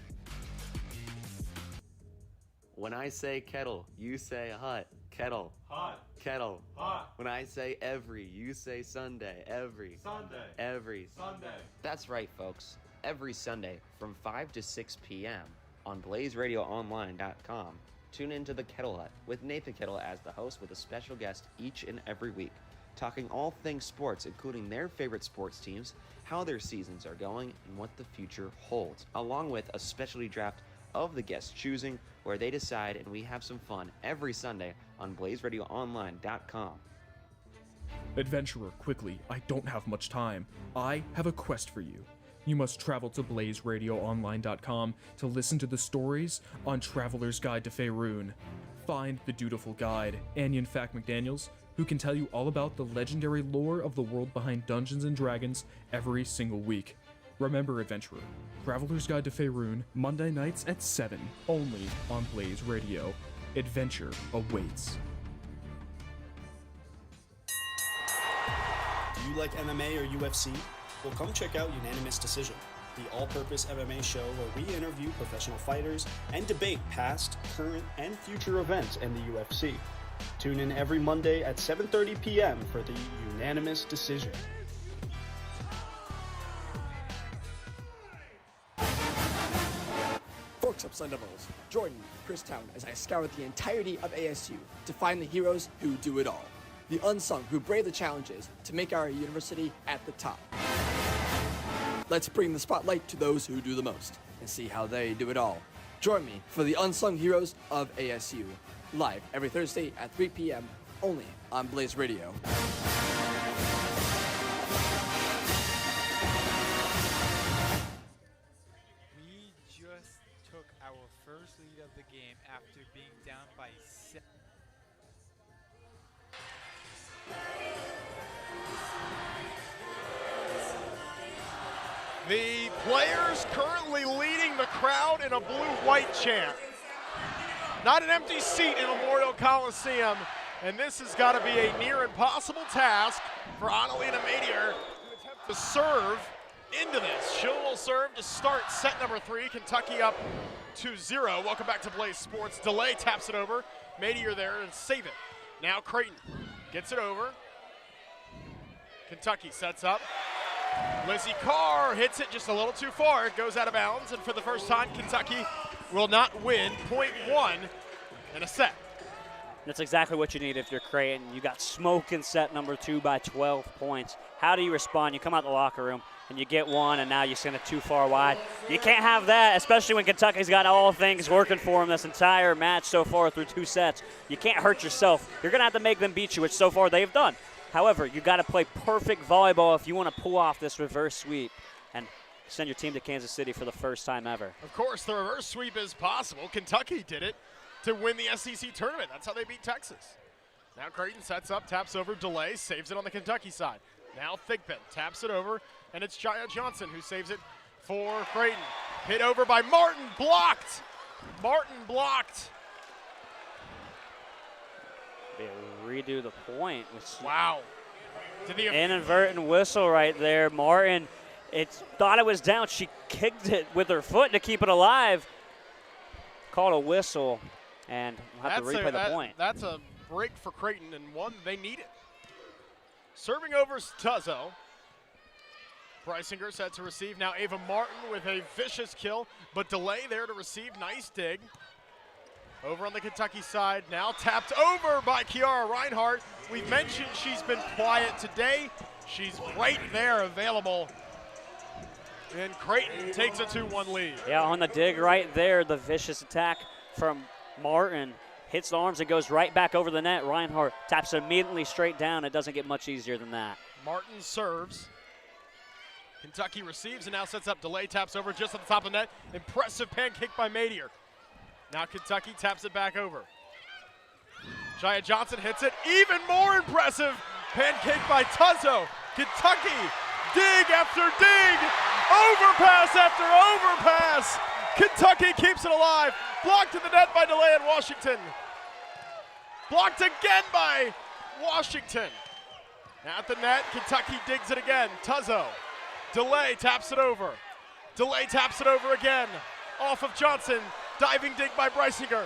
When I say kettle, you say hot. Kettle. Hot. Kettle. Hot. When I say every, you say Sunday. Every. Sunday. Every. Sunday. That's right, folks. Every Sunday from 5 to 6 p.m. on BlazeRadioOnline.com. Tune into the Kettle Hut with Nathan Kettle as the host with a special guest each and every week, talking all things sports, including their favorite sports teams, how their seasons are going, and what the future holds, along with a specialty draft of the guest's choosing, where they decide and we have some fun every Sunday on BlazeRadioOnline.com. Adventurer, quickly, I don't have much time. I have a quest for you. You must travel to BlazeRadioOnline.com to listen to the stories on Traveler's Guide to Faerun. Find the dutiful guide, Anion Fack McDaniels, who can tell you all about the legendary lore of the world behind Dungeons & Dragons every single week. Remember, Adventurer, Traveler's Guide to Faerun, Monday nights at 7, only on Blaze Radio. Adventure awaits. Do you like MMA or UFC? Well, come check out Unanimous Decision, the all-purpose MMA show where we interview professional fighters and debate past, current, and future events in the UFC. Tune in every Monday at 7:30 p.m. for the Unanimous Decision. Forks Up Sun Devils, Jordan, Christown, as I scour the entirety of ASU to find the heroes who do it all. The unsung who brave the challenges to make our university at the top. Let's bring the spotlight to those who do the most and see how they do it all. Join me for the Unsung Heroes of ASU, live every Thursday at 3 p.m. only on Blaze Radio. We just took our first lead of the game after being down by 7. The players currently leading the crowd in a blue-white chant. Not an empty seat in Memorial Coliseum, and this has got to be a near impossible task for Annalena Madier to attempt to serve into this. She will serve to start set number 3. Kentucky up 2-0. Welcome back to Blaze Sports. Delay taps it over. Madier there and save it. Now Creighton gets it over. Kentucky sets up. Lizzie Carr hits it just a little too far. It goes out of bounds, and for the first time, Kentucky will not win .1 in a set. That's exactly what you need if you're Creighton. You got smoke in set number 2 by 12 points. How do you respond? You come out the locker room and you get one, and now you send it too far wide. You can't have that, especially when Kentucky's got all things working for them this entire match so far through 2 sets. You can't hurt yourself. You're going to have to make them beat you, which so far they've done. However, you got to play perfect volleyball if you want to pull off this reverse sweep and send your team to Kansas City for the first time ever. Of course, the reverse sweep is possible. Kentucky did it to win the SEC tournament. That's how they beat Texas. Now Creighton sets up, taps over, delay, saves it on the Kentucky side. Now Thigpen taps it over, and it's Jaya Johnson who saves it for Creighton. Hit over by Martin, blocked. Martin blocked. They redo the point. Wow. Inadvertent whistle right there. Martin, thought it was down. She kicked it with her foot to keep it alive. Called a whistle, and we'll have to replay the point. That's a break for Creighton, and one they needed. Serving over is Tuzzo. Preisinger set to receive. Now Ava Martin with a vicious kill, but delay there to receive. Nice dig. Over on the Kentucky side, now tapped over by Kiara Reinhardt. We've mentioned she's been quiet today. She's right there available. And Creighton takes a 2-1 lead. Yeah, on the dig right there, the vicious attack from Martin. Hits the arms and goes right back over the net. Reinhardt taps immediately straight down. It doesn't get much easier than that. Martin serves. Kentucky receives and now sets up. Delay taps over just at the top of the net. Impressive pancake by Madier. Now Kentucky taps it back over. Jaya Johnson hits it. Even more impressive pancake by Tuzzo. Kentucky, dig after dig. Overpass after overpass. Kentucky keeps it alive. Blocked in the net by Delay in Washington. Blocked again by Washington. At the net, Kentucky digs it again. Tuzzo. Delay taps it over. Delay taps it over again. Off of Johnson. Diving dig by Breisinger.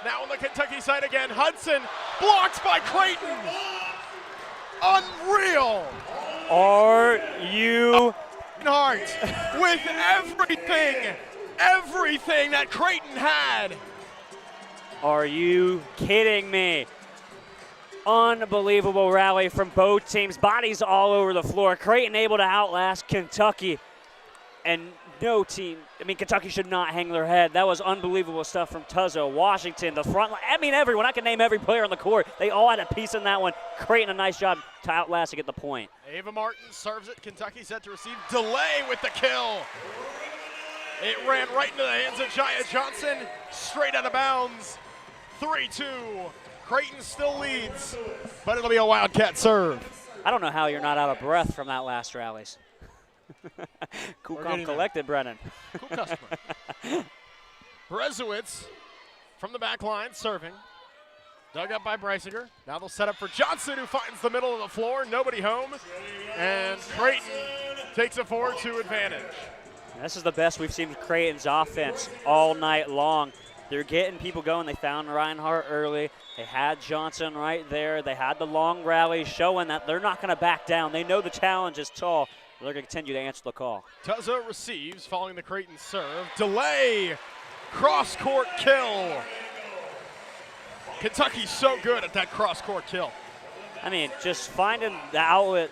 Now on the Kentucky side again. Hudson blocked by Creighton. Unreal. Are you Hart with everything that Creighton had. Are you kidding me? Unbelievable rally from both teams. Bodies all over the floor. Creighton able to outlast Kentucky. And no team, Kentucky should not hang their head. That was unbelievable stuff from Tuzzo, Washington, the front line. Everyone. I can name every player on the court. They all had a piece in that one. Creighton, a nice job to outlast to get the point. Ava Martin serves it. Kentucky set to receive. Delay with the kill. It ran right into the hands of Jaya Johnson. Straight out of bounds. 3-2. Creighton still leads, but it'll be a Wildcat serve. I don't know how you're not out of breath from that last rallies. Cool, calm, collected, Brennan. Cool customer. Brezowitz from the back line serving. Dug up by Breisinger. Now they'll set up for Johnson, who finds the middle of the floor. Nobody home. And Creighton takes a 4-2 advantage. This is the best we've seen Creighton's offense all night long. They're getting people going. They found Reinhardt early. They had Johnson right there. They had the long rally showing that they're not going to back down. They know the challenge is tall. They're going to continue to answer the call. Tuzzo receives following the Creighton serve. Delay. Cross-court kill. Kentucky's so good at that cross-court kill. Just finding the outlet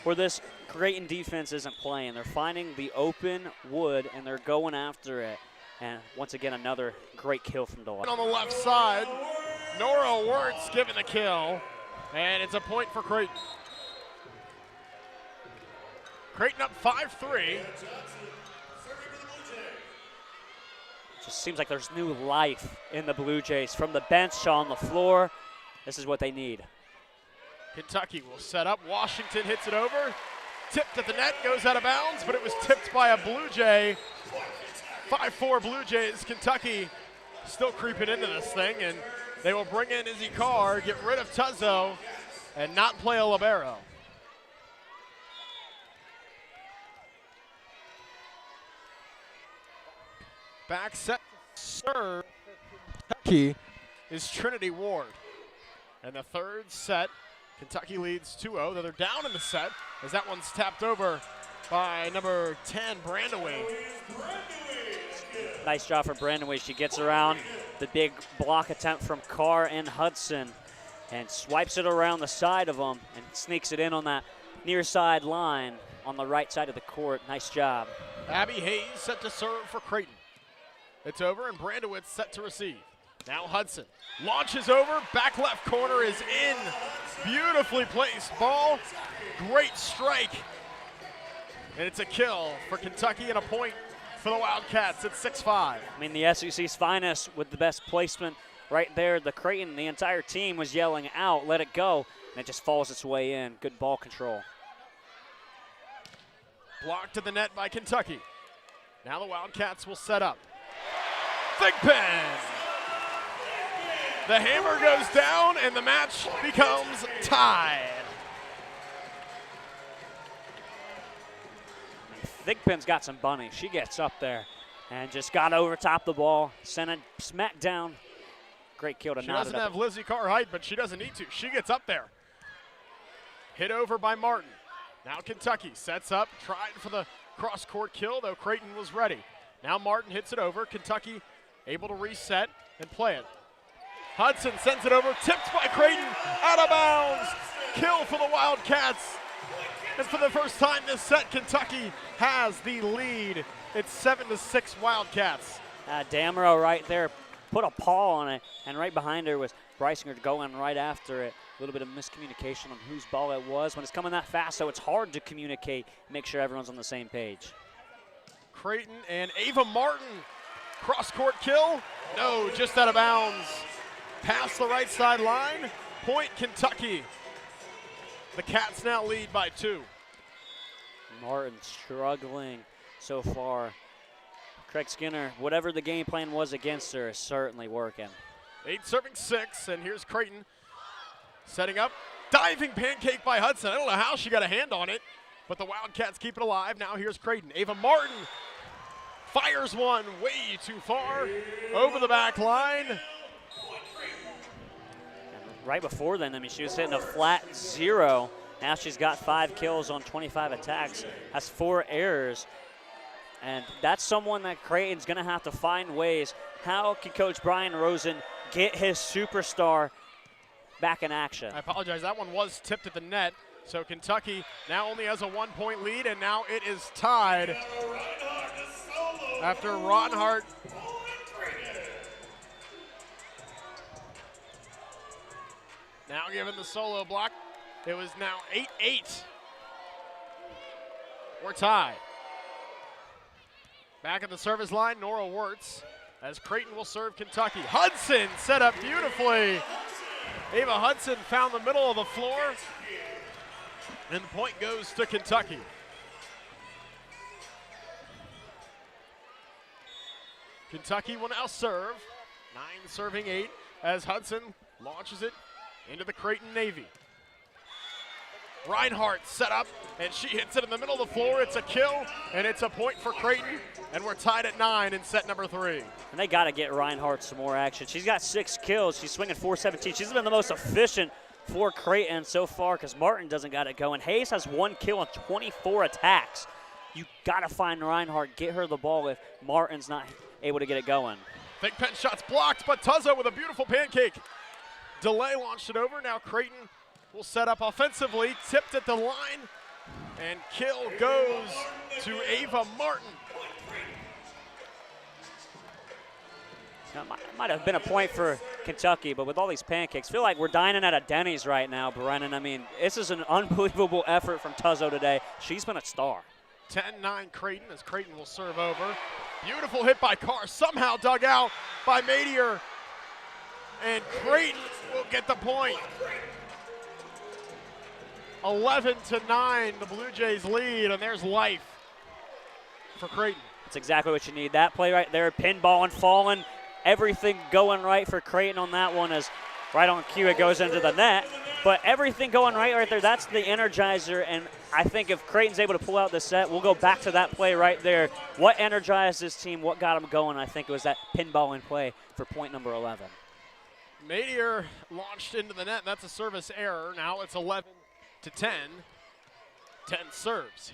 where this Creighton defense isn't playing. They're finding the open wood, and they're going after it. And once again, another great kill from Delay. On the left side, Nora Wirtz giving the kill, and it's a point for Creighton. Creighton up 5-3. Just seems like there's new life in the Blue Jays. From the bench on the floor, this is what they need. Kentucky will set up. Washington hits it over. Tipped at the net, goes out of bounds, but it was tipped by a Blue Jay. 5-4 Blue Jays. Kentucky still creeping into this thing, and they will bring in Izzy Carr, get rid of Tuzzo, and not play a libero. Back set to serve Kentucky is Trinity Ward. And the third set, Kentucky leads 2-0. They're down in the set as that one's tapped over by number 10, Brandaway. Nice job for Brandaway. She gets around the big block attempt from Carr and Hudson and swipes it around the side of them and sneaks it in on that near side line on the right side of the court. Nice job. Abby Hayes set to serve for Creighton. It's over, and Brandowitz set to receive. Now Hudson launches over. Back left corner is in. Beautifully placed ball. Great strike. And it's a kill for Kentucky and a point for the Wildcats at 6-5. The SEC's finest with the best placement right there. The Creighton, the entire team was yelling out, let it go, and it just falls its way in. Good ball control. Blocked to the net by Kentucky. Now the Wildcats will set up. Thigpen. The hammer goes down, and the match becomes tied. Thigpen's got some bunny. She gets up there and just got over top the ball, sent it smack down. Great kill to She knot it doesn't up. have Lizzie Carr height, but she doesn't need to. She gets up there. Hit over by Martin. Now Kentucky sets up, tried for the cross-court kill, though Creighton was ready. Now Martin hits it over. Kentucky able to reset and play it. Hudson sends it over, tipped by Creighton, out of bounds. Kill for the Wildcats. And for the first time this set, Kentucky has the lead. It's 7-6 Wildcats. Damrow right there put a paw on it, and right behind her was Breisinger going right after it. A little bit of miscommunication on whose ball it was when it's coming that fast, so it's hard to communicate, make sure everyone's on the same page. Creighton and Ava Martin. Cross-court kill? No, just out of bounds. Past the right side line. Point Kentucky. The Cats now lead by 2. Martin struggling so far. Craig Skinner, whatever the game plan was against her, is certainly working. 8 serving 6, and here's Creighton Setting up, diving pancake by Hudson. I don't know how she got a hand on it, but the Wildcats keep it alive. Now here's Creighton. Ava Martin fires one way too far over the back line. Right before then, I mean, she was hitting a flat 0. Now she's got 5 kills on 25 attacks, has 4 errors. And that's someone that Creighton's going to have to find ways. How can Coach Brian Rosen get his superstar back in action? I apologize, that one was tipped at the net. So Kentucky now only has a 1-point lead, and now it is tied after Ronhart now given the solo block. It was now 8-8. We're tied. Back at the service line, Nora Wirtz, as Creighton will serve Kentucky. Hudson set up beautifully. Ava Hudson found the middle of the floor, and the point goes to Kentucky. Kentucky will now serve, 9 serving 8, as Hudson launches it into the Creighton Navy. Reinhardt set up, and she hits it in the middle of the floor. It's a kill, and it's a point for Creighton, and we're tied at 9 in set number 3. And they got to get Reinhardt some more action. She's got 6 kills. She's swinging .417. She's been the most efficient for Creighton so far because Martin doesn't got it going. Hayes has 1 kill on 24 attacks. You got to find Reinhardt, get her the ball if Martin's not able to get it going. Big pen shots blocked, but Tuzzo with a beautiful pancake. Delay launched it over. Now Creighton will set up offensively, tipped at the line, and kill goes to Ava Martin. Now, might have been a point for Kentucky, but with all these pancakes, feel like we're dining at a Denny's right now, Brennan. I mean, this is an unbelievable effort from Tuzzo today. She's been a star. 10-9 Creighton as Creighton will serve over. Beautiful hit by Carr, somehow dug out by Madier. And Creighton will get the point. 11-9, the Blue Jays lead, and there's life for Creighton. That's exactly what you need. That play right there, pinball and falling, everything going right for Creighton on that one as right on cue it goes into the net. But everything going right there, that's the energizer, and I think if Creighton's able to pull out the set, we'll go back to that play right there. What energized this team, what got them going, I think it was that pinball in play for point number 11. Madier launched into the net, and that's a service error. Now it's 11-10. 10 serves.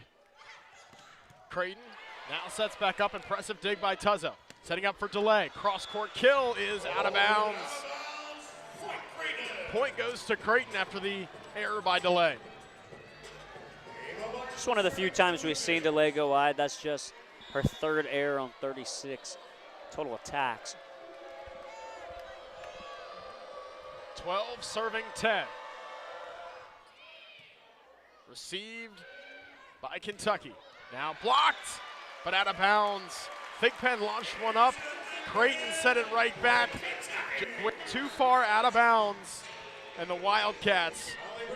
Creighton now sets back up, impressive dig by Tuzzo. Setting up for delay, cross-court kill is out of bounds. Point goes to Creighton after the error by delay. Just one of the few times we've seen delay go wide. That's just her 3rd error on 36 total attacks. 12 serving 10. Received by Kentucky. Now blocked, but out of bounds. Thigpen launched one up. Creighton set it right back. Went too far out of bounds. And the Wildcats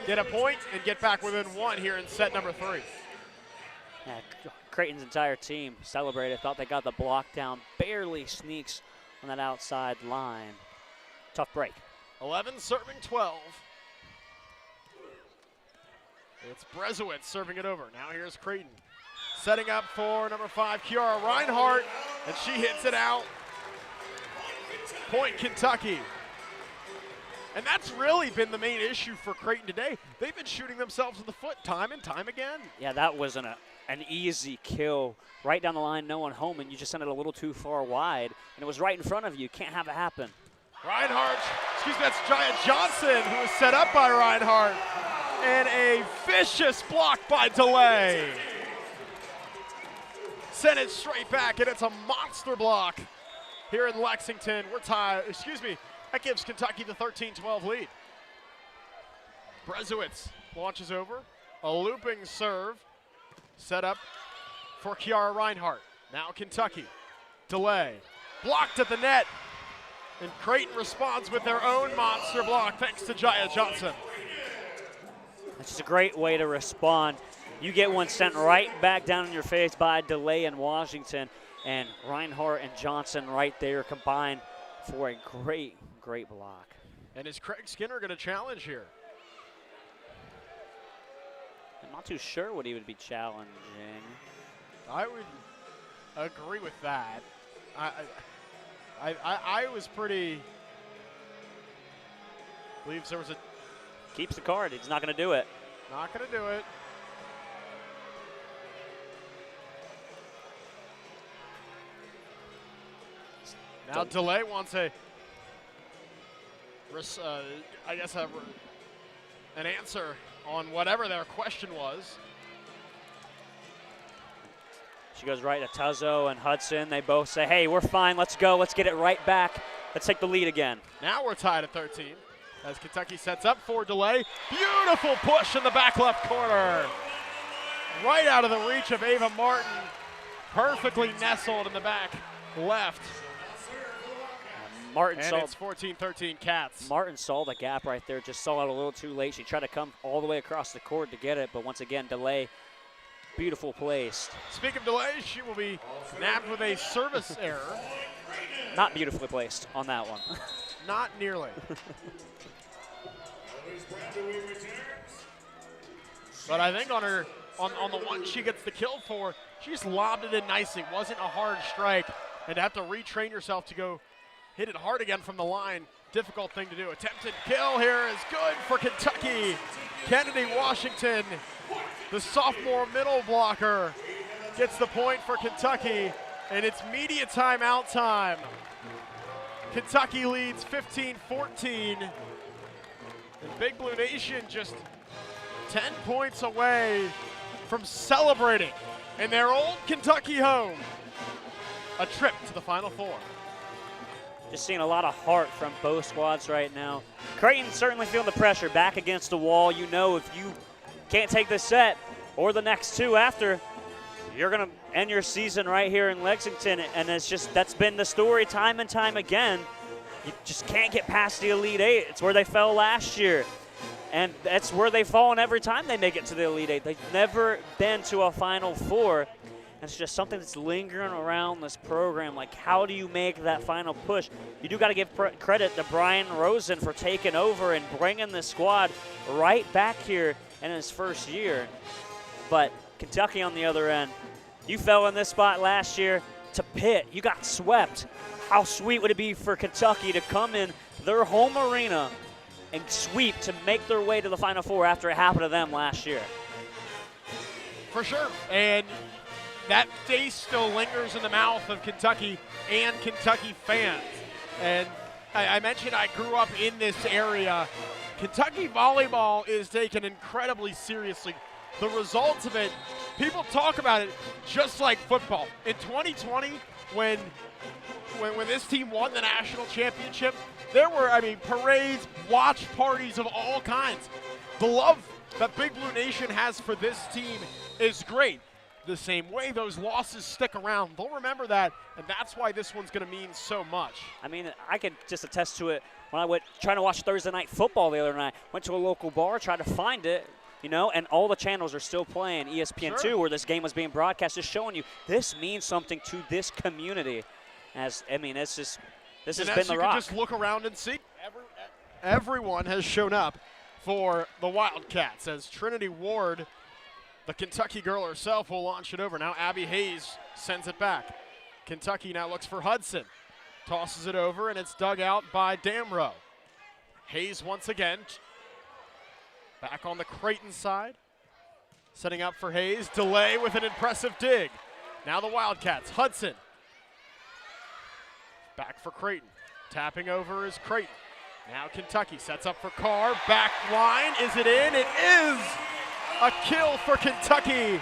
get a point and get back within 1 here in set number 3. Yeah, Creighton's entire team celebrated. Thought they got the block down. Barely sneaks on that outside line. Tough break. 11 serving 12. It's Brezowitz serving it over. Now here's Creighton. Setting up for number 5, Kiara Reinhardt, and she hits it out. Point Kentucky. And that's really been the main issue for Creighton today. They've been shooting themselves in the foot time and time again. Yeah, that was an easy kill. Right down the line, no one home, and you just sent it a little too far wide, and it was right in front of you. Can't have it happen. Reinhardt, that's Jaya Johnson, who was set up by Reinhardt. And a vicious block by delay. Sent it straight back, and it's a monster block here in Lexington. We're tied, that gives Kentucky the 13-12 lead. Brezowitz launches over, a looping serve, set up for Kiara Reinhardt. Now Kentucky, delay, blocked at the net, and Creighton responds with their own monster block thanks to Jaya Johnson. That's just a great way to respond. You get one sent right back down in your face by delay in Washington, and Reinhardt and Johnson right there combined for a great block. And is Craig Skinner going to challenge here? Not too sure what he would be challenging. I would agree with that. I was pretty. Believes there was a. Keeps the card. He's not going to do it. Not going to do it. Now Delay wants an answer on whatever their question was. She goes right to Tuzzo and Hudson. They both say, hey, we're fine. Let's go. Let's get it right back. Let's take the lead again. Now we're tied at 13 as Kentucky sets up for Delay. Beautiful push in the back left corner. Right out of the reach of Ava Martin. Perfectly nestled in the back left. Martin and it's 14-13 Cats. Martin saw the gap right there, just saw it a little too late. She tried to come all the way across the court to get it, but once again, Delay, beautiful placed. Speaking of Delay, she will be nabbed with a service error. Not beautifully placed on that one. Not nearly. But I think on the one she gets the kill for, she just lobbed it in nicely. Wasn't a hard strike, and to have to retrain yourself to go hit it hard again from the line, difficult thing to do. Attempted kill here is good for Kentucky. Kennedy Washington, the sophomore middle blocker, gets the point for Kentucky, and it's media timeout time. Kentucky leads 15-14, and Big Blue Nation just 10 points away from celebrating in their old Kentucky home a trip to the Final Four. Just seeing a lot of heart from both squads right now. Creighton certainly feeling the pressure, back against the wall. You know if you can't take this set or the next two after, you're going to end your season right here in Lexington, and it's just, that's been the story time and time again. You just can't get past the Elite Eight. It's where they fell last year, and that's where they've fallen every time they make it to the Elite Eight. They've never been to a Final Four. It's just something that's lingering around this program. Like, how do you make that final push? You do got to give credit to Brian Rosen for taking over and bringing the squad right back here in his first year. But Kentucky on the other end, you fell in this spot last year to Pitt. You got swept. How sweet would it be for Kentucky to come in their home arena and sweep to make their way to the Final Four after it happened to them last year? For sure. And that taste still lingers in the mouth of Kentucky and Kentucky fans. And I mentioned I grew up in this area. Kentucky volleyball is taken incredibly seriously. The results of it, people talk about it just like football. In 2020, when this team won the national championship, there were, parades, watch parties of all kinds. The love that Big Blue Nation has for this team is great. The same way those losses stick around. They'll remember that, and that's why this one's going to mean so much. I could just attest to it when I went trying to watch Thursday night football the other night. Went to a local bar, tried to find it, and all the channels are still playing ESPN2 where this game was being broadcast, just showing you this means something to this community. This has been the rock. You can just look around and see. Everyone has shown up for the Wildcats as Trinity Ward, the Kentucky girl herself, will launch it over. Now Abby Hayes sends it back. Kentucky now looks for Hudson. Tosses it over, and it's dug out by Damrow. Hayes once again. Back on the Creighton side. Setting up for Hayes. Delay with an impressive dig. Now the Wildcats. Hudson. Back for Creighton. Tapping over is Creighton. Now Kentucky sets up for Carr. Back line. Is it in? It is! A kill for Kentucky,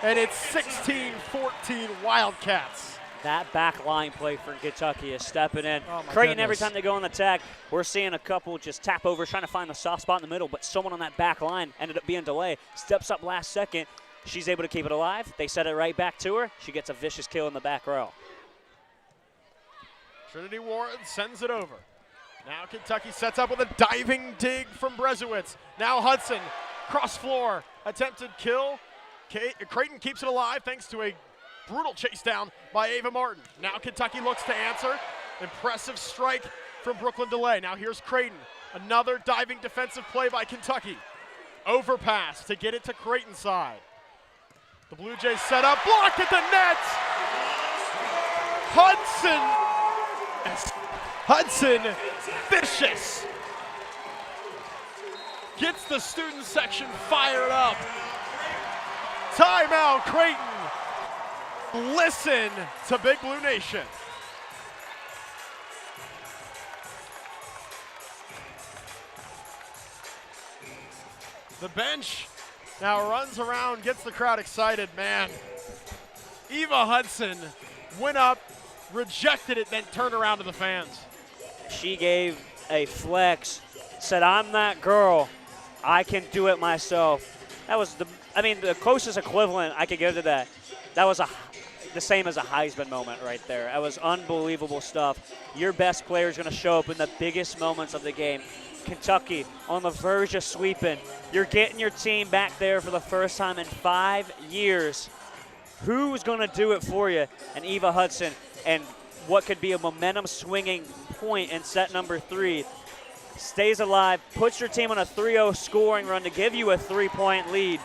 and it's 16-14 Wildcats. That back line play for Kentucky is stepping in. Oh Creighton, every time they go on the attack, we're seeing a couple just tap over, trying to find the soft spot in the middle, but someone on that back line ended up being Delay. Steps up last second. She's able to keep it alive. They set it right back to her. She gets a vicious kill in the back row. Trinity Warren sends it over. Now Kentucky sets up with a diving dig from Brezowitz. Now Hudson, cross floor, attempted kill. Creighton keeps it alive thanks to a brutal chase down by Ava Martin. Now Kentucky looks to answer. Impressive strike from Brooklyn Delay. Now here's Creighton. Another diving defensive play by Kentucky. Overpass to get it to Creighton side. The Blue Jays set up, blocked at the net. Hudson, vicious. Gets the student section fired up. Timeout, Creighton. Listen to Big Blue Nation. The bench now runs around, gets the crowd excited, man. Eva Hudson went up, rejected it, then turned around to the fans. She gave a flex, said, I'm that girl. I can do it myself. That was the closest equivalent I could give to that. That was the same as a Heisman moment right there. That was unbelievable stuff. Your best player is going to show up in the biggest moments of the game. Kentucky on the verge of sweeping. You're getting your team back there for the first time in 5 years. Who's going to do it for you? And Eva Hudson, and what could be a momentum-swinging point in set number 3, stays alive, puts your team on a 3-0 scoring run to give you a 3-point lead,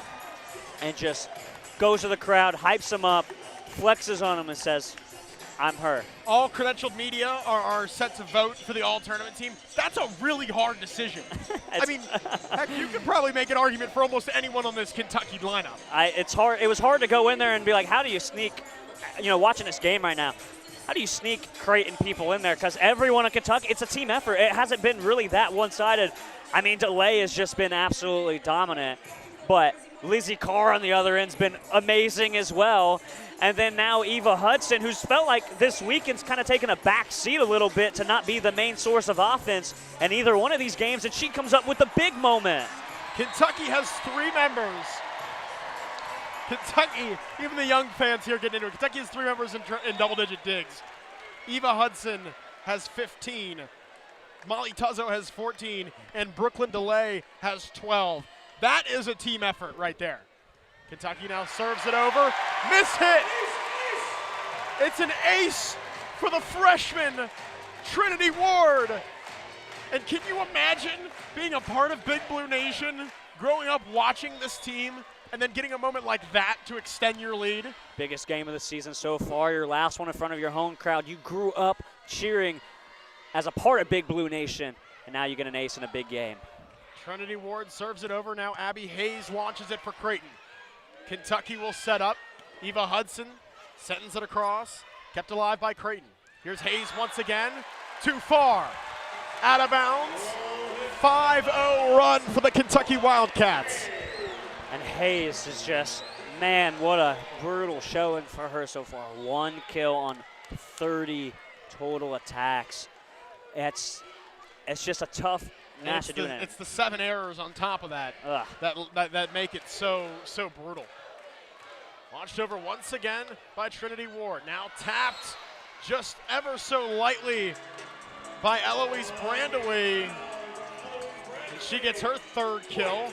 and just goes to the crowd, hypes them up, flexes on them, and says, I'm her. All credentialed media are set to vote for the all-tournament team. That's a really hard decision. I mean, heck, you could probably make an argument for almost anyone on this Kentucky lineup. It's hard. It was hard to go in there and be like, how do you sneak, watching this game right now, how do you sneak Creighton people in there? Because everyone in Kentucky, it's a team effort. It hasn't been really that one-sided. I mean, DeLay has just been absolutely dominant. But Lizzie Carr on the other end's been amazing as well. And then now Eva Hudson, who's felt like this weekend's kind of taken a back seat a little bit to not be the main source of offense in either one of these games, and she comes up with the big moment. Kentucky has 3 members. Kentucky, even the young fans here getting into it, Kentucky has 3 members in double-digit digs. Eva Hudson has 15. Molly Tuzzo has 14. And Brooklyn DeLay has 12. That is a team effort right there. Kentucky now serves it over. Miss hit. It's an ace for the freshman, Trinity Ward. And can you imagine being a part of Big Blue Nation, growing up watching this team, and then getting a moment like that to extend your lead? Biggest game of the season so far, your last one in front of your home crowd. You grew up cheering as a part of Big Blue Nation, and now you get an ace in a big game. Trinity Ward serves it over. Now Abby Hayes launches it for Creighton. Kentucky will set up. Eva Hudson sends it across. Kept alive by Creighton. Here's Hayes once again. Too far. Out of bounds. 5-0 run for the Kentucky Wildcats. And Hayes is just, man, what a brutal showing for her so far. 1 kill on 30 total attacks. It's just a tough match to do that. It's the 7 errors on top of that that make it so brutal. Launched over once again by Trinity Ward. Now tapped just ever so lightly by Eloise Brandaway. And she gets her 3rd kill.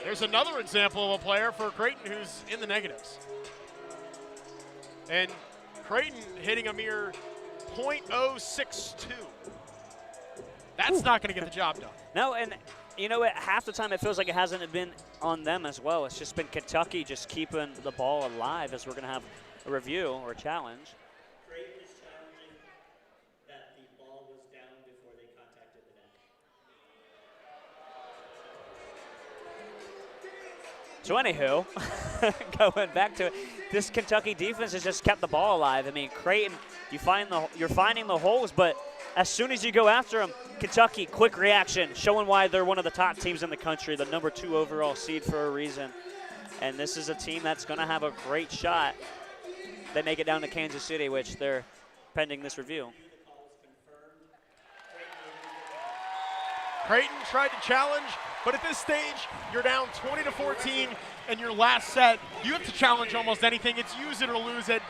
There's another example of a player for Creighton who's in the negatives. And Creighton hitting a mere .062. That's not going to get the job done. No, and half the time it feels like it hasn't been on them as well. It's just been Kentucky just keeping the ball alive, as we're going to have a review or a challenge. Creighton is challenging that the ball was down before they contacted the net. So anywho, going back to it, this Kentucky defense has just kept the ball alive. I mean, Creighton, you're finding the holes, but as soon as you go after them, Kentucky, quick reaction, showing why they're one of the top teams in the country, the number 2 overall seed for a reason. And this is a team that's going to have a great shot. They make it down to Kansas City, which they're pending this review. Creighton tried to challenge, but at this stage, you're down 20-14 in your last set. You have to challenge almost anything. It's use it or lose it.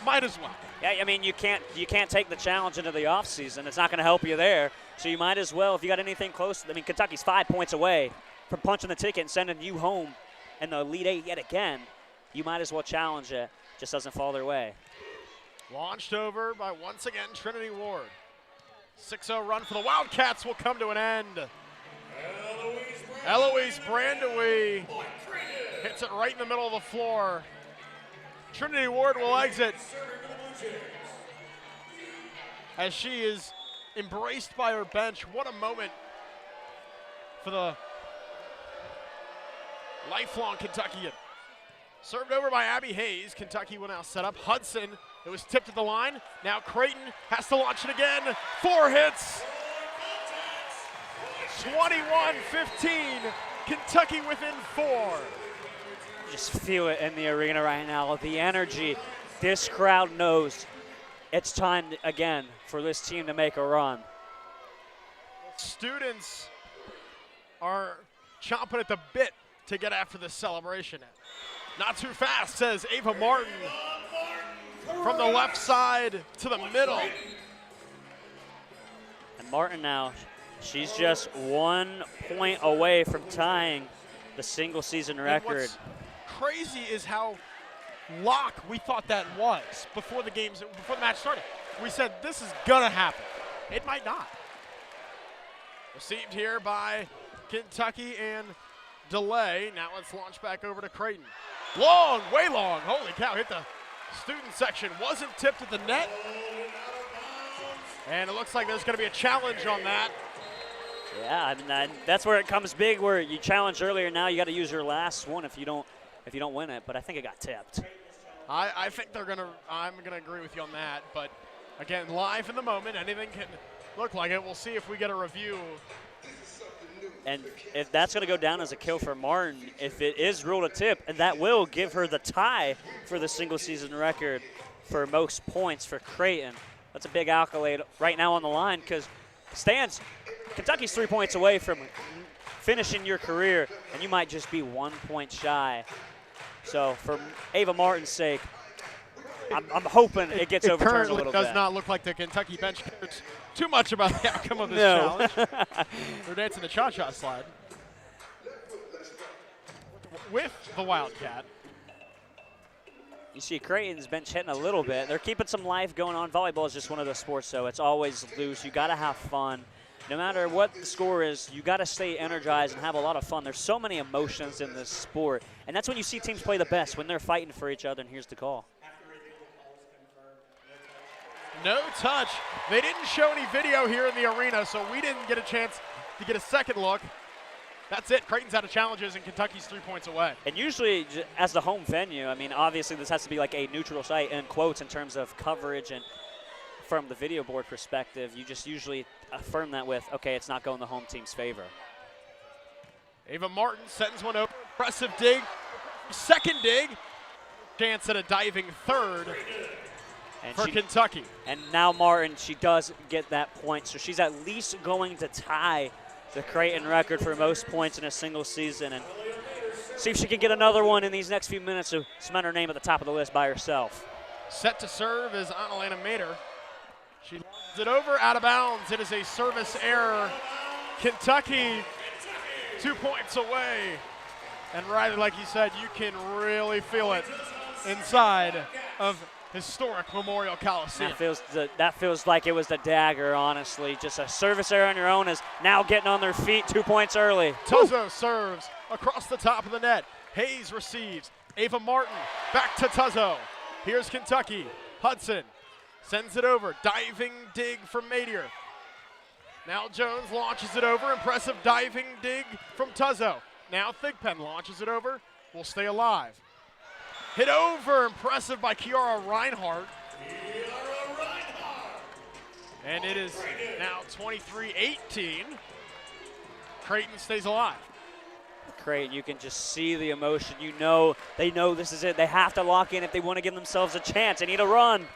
Might as well. Yeah, I mean, you can't take the challenge into the offseason. It's not going to help you there. So you might as well, if you got anything close. I mean, Kentucky's 5 points away from punching the ticket and sending you home in the Elite 8 yet again. You might as well challenge it. Just doesn't fall their way. Launched over by, once again, Trinity Ward. 6-0 run for the Wildcats will come to an end. Eloise Brandewy hits it right in the middle of the floor. Trinity Ward will exit as she is embraced by her bench. What a moment for the lifelong Kentuckian. Served over by Abby Hayes. Kentucky will now set up. Hudson, it was tipped at the line. Now Creighton has to launch it again. 4 hits. 21-15. Kentucky within 4. Just feel it in the arena right now. The energy. This crowd knows it's time again for this team to make a run. Students are chomping at the bit to get after this celebration. Not too fast, says Ava Martin. From the left side to the middle. And Martin now, she's just 1 point away from tying the single season record. What's crazy is how lock we thought that was before the match started. We said this is gonna happen. It might not. Received here by Kentucky and delay. Now let's launch back over to Creighton. Long, way long. Holy cow, hit the student section. Wasn't tipped at the net. And it looks like there's going to be a challenge on that. Yeah, I mean, that's where it comes big, where you challenged earlier. Now you got to use your last one if you don't win it. But I think it got tipped. I think I'm gonna agree with you on that. But again, live in the moment, anything can look like it. We'll see if we get a review. And if that's going to go down as a kill for Martin, if it is ruled a tip, and that will give her the tie for the single season record for most points for Creighton. That's a big accolade right now on the line, because Kentucky's 3 points away from finishing your career, and you might just be 1 point shy. So for Ava Martin's sake, I'm hoping it gets overturned a little bit. It currently does not look like the Kentucky bench cares too much about the outcome of this challenge. They're dancing the cha-cha slide with the Wildcat. You see Creighton's bench hitting a little bit. They're keeping some life going on. Volleyball is just one of those sports, so it's always loose. You got to have fun. No matter what the score is, you got to stay energized and have a lot of fun. There's so many emotions in this sport, and that's when you see teams play the best, when they're fighting for each other, and here's the call. No touch. They didn't show any video here in the arena, so we didn't get a chance to get a second look. That's it. Creighton's out of challenges, and Kentucky's 3 points away. And usually, as the home venue, I mean, obviously this has to be like a neutral site in quotes in terms of coverage, and from the video board perspective, you just usually affirm that with, okay, it's not going the home team's favor. Ava Martin sends one over. Impressive dig. Second dig. Chance at a diving third. And for Kentucky. And now Martin, she does get that point, so she's at least going to tie the Creighton record for most points in a single season, and see if she can get another one in these next few minutes to cement her name at the top of the list by herself. Set to serve is Annalena Mader. She lines it over, out of bounds. It is a service error. Kentucky 2 points away. And Riley, like you said, you can really feel it inside of historic Memorial Coliseum. That feels like it was the dagger, honestly. Just a service error on your own is now getting on their feet 2 points early. Tuzzo serves across the top of the net. Hayes receives. Ava Martin back to Tuzzo. Here's Kentucky. Hudson sends it over. Diving dig from Madier. Now Jones launches it over. Impressive diving dig from Tuzzo. Now Thigpen launches it over. Will stay alive. Hit over, impressive by Kiara Reinhardt. And it is now 23-18. Creighton stays alive. Creighton, you can just see the emotion. They know this is it. They have to lock in if they want to give themselves a chance. They need a run.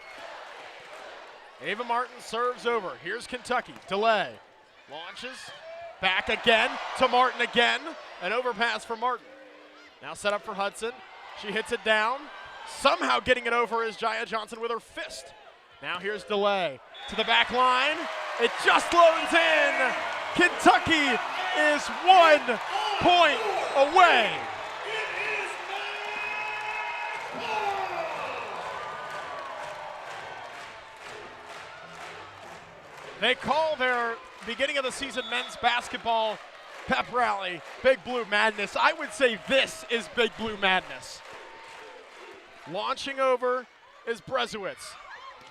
Ava Martin serves over. Here's Kentucky. Delay. Launches. Back again to Martin again. An overpass for Martin. Now set up for Hudson. She hits it down. Somehow getting it over is Jaya Johnson with her fist. Now here's Delay to the back line. It just loads in. Kentucky is 1 point away. They call their beginning of the season men's basketball pep rally, Big Blue Madness. I would say this is Big Blue Madness. Launching over is Brezowitz.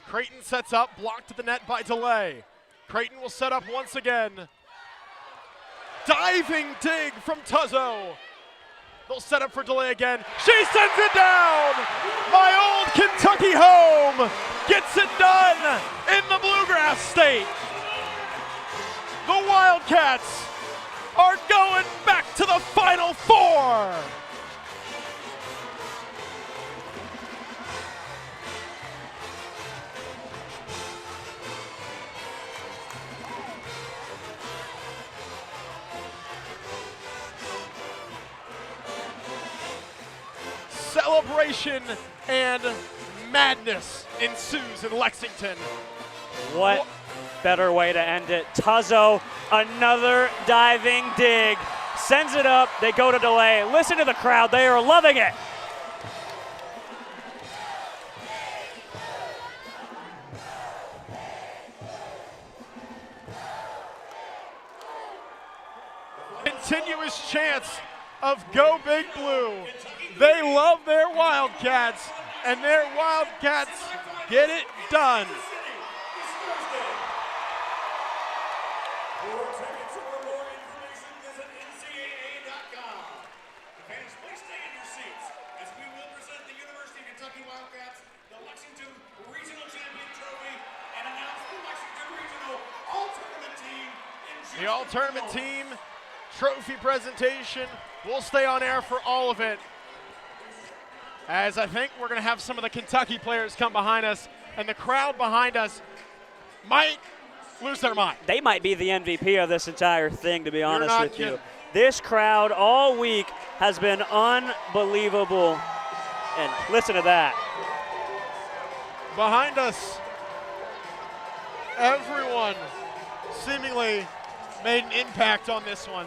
Creighton sets up, blocked to the net by DeLay. Creighton will set up once again. Diving dig from Tuzzo. They'll set up for DeLay again. She sends it down! My old Kentucky home gets it done in the Bluegrass State. The Wildcats are going back to the Final Four. Celebration and madness ensues in Lexington. What better way to end it? Tuzzo, another diving dig, sends it up. They go to DeLay. Listen to the crowd. They are loving it. Continuous chance of Go Big Blue. They love their Wildcats, and their Wildcats get it done. For tickets or more information, visit NCAA.com. Fans, please stay in your seats as we will present the University of Kentucky Wildcats the Lexington Regional Champion Trophy and announce the Lexington Regional All-Tournament Team. The All-Tournament Team trophy presentation. We'll stay on air for all of it, as I think we're going to have some of the Kentucky players come behind us, and the crowd behind us might lose their mind. They might be the MVP of this entire thing, to be honest with you. This crowd all week has been unbelievable, and listen to that. Behind us, everyone seemingly made an impact on this one.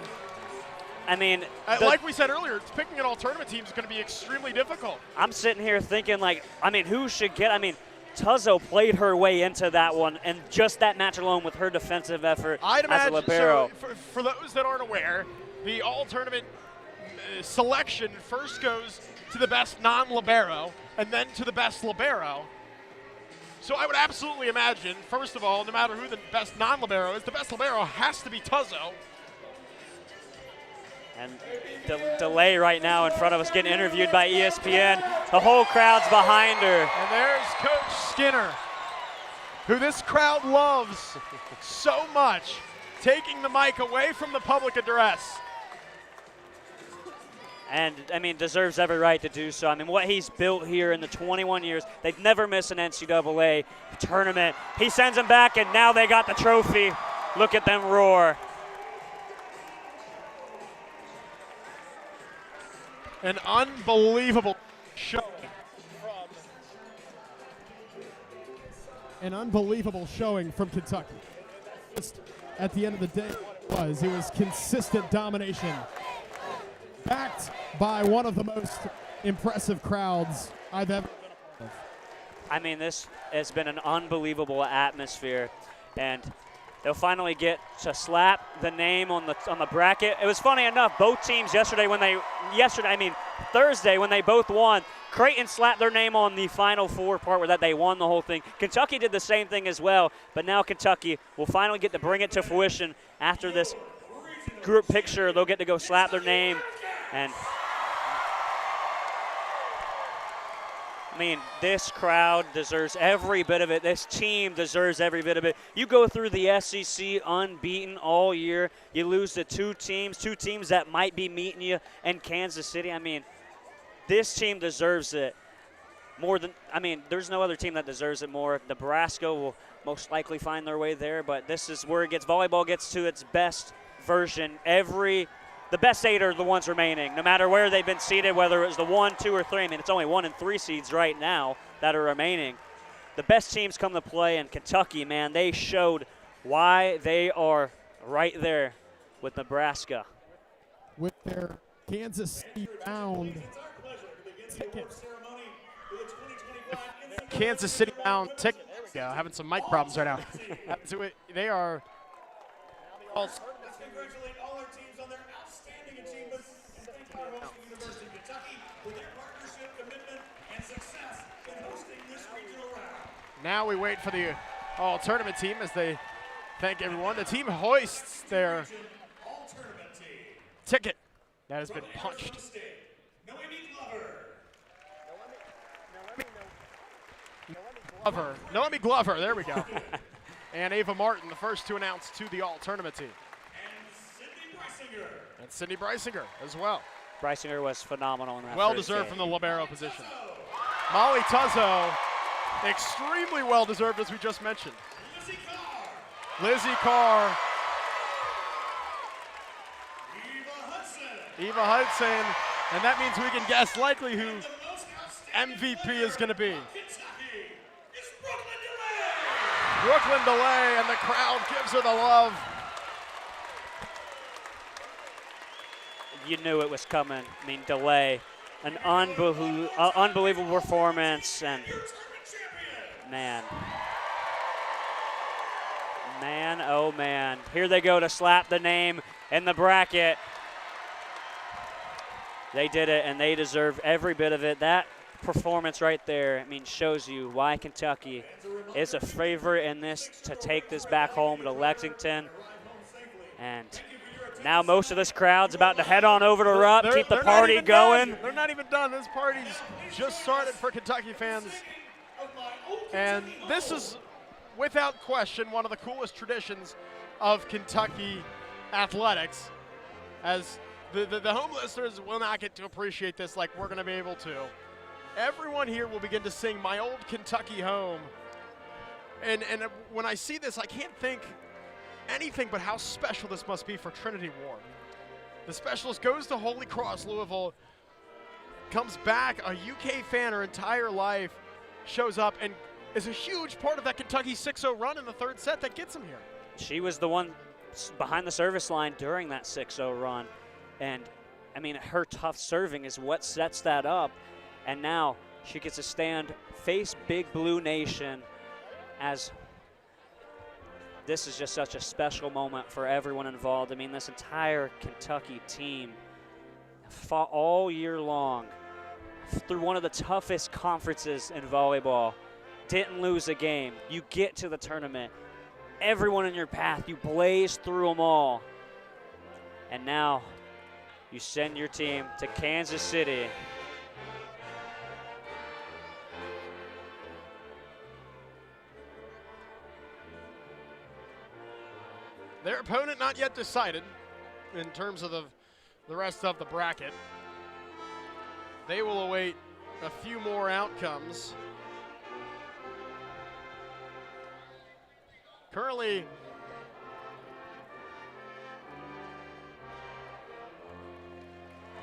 I mean, like we said earlier, picking an all-tournament team is going to be extremely difficult. I'm sitting here thinking, like, I mean, who should get? I mean, Tuzzo played her way into that one, and just that match alone with her defensive effort I'd as imagine, a libero. So for those that aren't aware, the all-tournament selection first goes to the best non-libero, and then to the best libero. So I would absolutely imagine, first of all, no matter who the best non-libero is, the best libero has to be Tuzzo. And DeLay right now in front of us getting interviewed by ESPN. The whole crowd's behind her. And there's Coach Skinner, who this crowd loves so much, taking the mic away from the public address. And, I mean, deserves every right to do so. I mean, what he's built here in the 21 years, they've never missed an NCAA tournament. He sends them back, and now they got the trophy. Look at them roar. An unbelievable showing from Kentucky. Just at the end of the day, it was consistent domination, backed by one of the most impressive crowds I've ever been a part of. I mean, this has been an unbelievable atmosphere, and they'll finally get to slap the name on the bracket. It was funny enough, both teams Thursday when they both won, Creighton slapped their name on the Final Four part where that they won the whole thing. Kentucky did the same thing as well, but now Kentucky will finally get to bring it to fruition after this group picture. They'll get to go slap their name, and I mean, this crowd deserves every bit of it. This team deserves every bit of it. You go through the SEC unbeaten all year. You lose to two teams that might be meeting you in Kansas City. I mean, this team deserves it more than, I mean, there's no other team that deserves it more. Nebraska will most likely find their way there, but this is where volleyball gets to its best version. The best 8 are the ones remaining, no matter where they've been seeded, whether it was the 1, 2, or 3. I mean, it's only 1 and 3 seeds right now that are remaining. The best teams come to play, and Kentucky, man, they showed why they are right there with Nebraska. With their Kansas City bound tickets. Kansas City bound ticket. There we go, having some mic problems right now. They are all congratulate all our teams on their outstanding achievements and thank our hosting University of Kentucky for their partnership, commitment, and success in hosting this regional round. Now we wait for the all-tournament team as they thank everyone. The team hoists their ticket that has been punched. Noemi Glover, there we go. And Ava Martin, the first to announce to the all-tournament team. And Sydney Breisinger as well. Breisinger was phenomenal in that. Well-deserved from the libero position. Molly Tuzzo, extremely well-deserved, as we just mentioned. Lizzie Carr. Eva Hudson. And that means we can guess likely who MVP is going to be. Brooklyn DeLay, and the crowd gives her the love. You knew it was coming. I mean, DeLay, an unbelievable performance, and man, oh man. Here they go to slap the name in the bracket. They did it, and they deserve every bit of it. That performance right there, I mean, shows you why Kentucky is a favorite in this to take this back home to Lexington. And now most of this crowd's about to head on over to Rupp, keep the party going. They're not even done. This party's just started for Kentucky fans. And this is, without question, one of the coolest traditions of Kentucky athletics, as the home listeners will not get to appreciate this like we're going to be able to. Everyone here will begin to sing My Old Kentucky Home. And when I see this, I can't think anything but how special this must be for Trinity Ward. The specialist goes to Holy Cross Louisville, comes back, a UK fan her entire life, shows up and is a huge part of that Kentucky 6-0 run in the third set that gets him here. She was the one behind the service line during that 6-0 run. And, I mean, her tough serving is what sets that up. And now she gets to stand, face Big Blue Nation, as this is just such a special moment for everyone involved. I mean, this entire Kentucky team fought all year long through one of the toughest conferences in volleyball. Didn't lose a game. You get to the tournament. Everyone in your path, you blaze through them all. And now you send your team to Kansas City. Their opponent not yet decided in terms of the rest of the bracket. They will await a few more outcomes. Currently,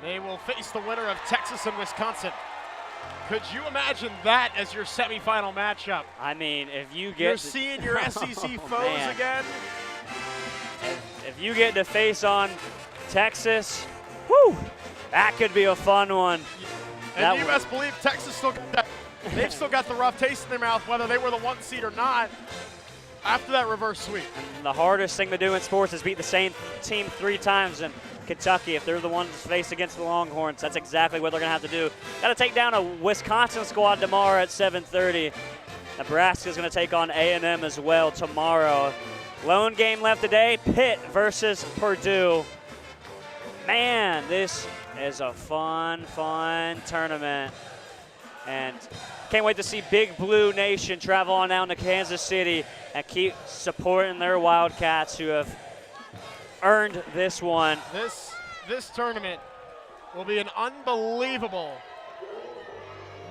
they will face the winner of Texas and Wisconsin. Could you imagine that as your semifinal matchup? I mean, if you get... You're seeing your SEC foes again. If you get to face on Texas, whew, that could be a fun one. And you best believe Texas still got that. They've still got the rough taste in their mouth, whether they were the 1 seed or not, after that reverse sweep. And the hardest thing to do in sports is beat the same team 3 times. And Kentucky, if they're the ones faced against the Longhorns, that's exactly what they're going to have to do. Got to take down a Wisconsin squad tomorrow at 7:30. Nebraska's going to take on A&M as well tomorrow. Lone game left today, Pitt versus Purdue. Man, this is a fun tournament. And can't wait to see Big Blue Nation travel on down to Kansas City and keep supporting their Wildcats, who have earned this one. This tournament will be an unbelievable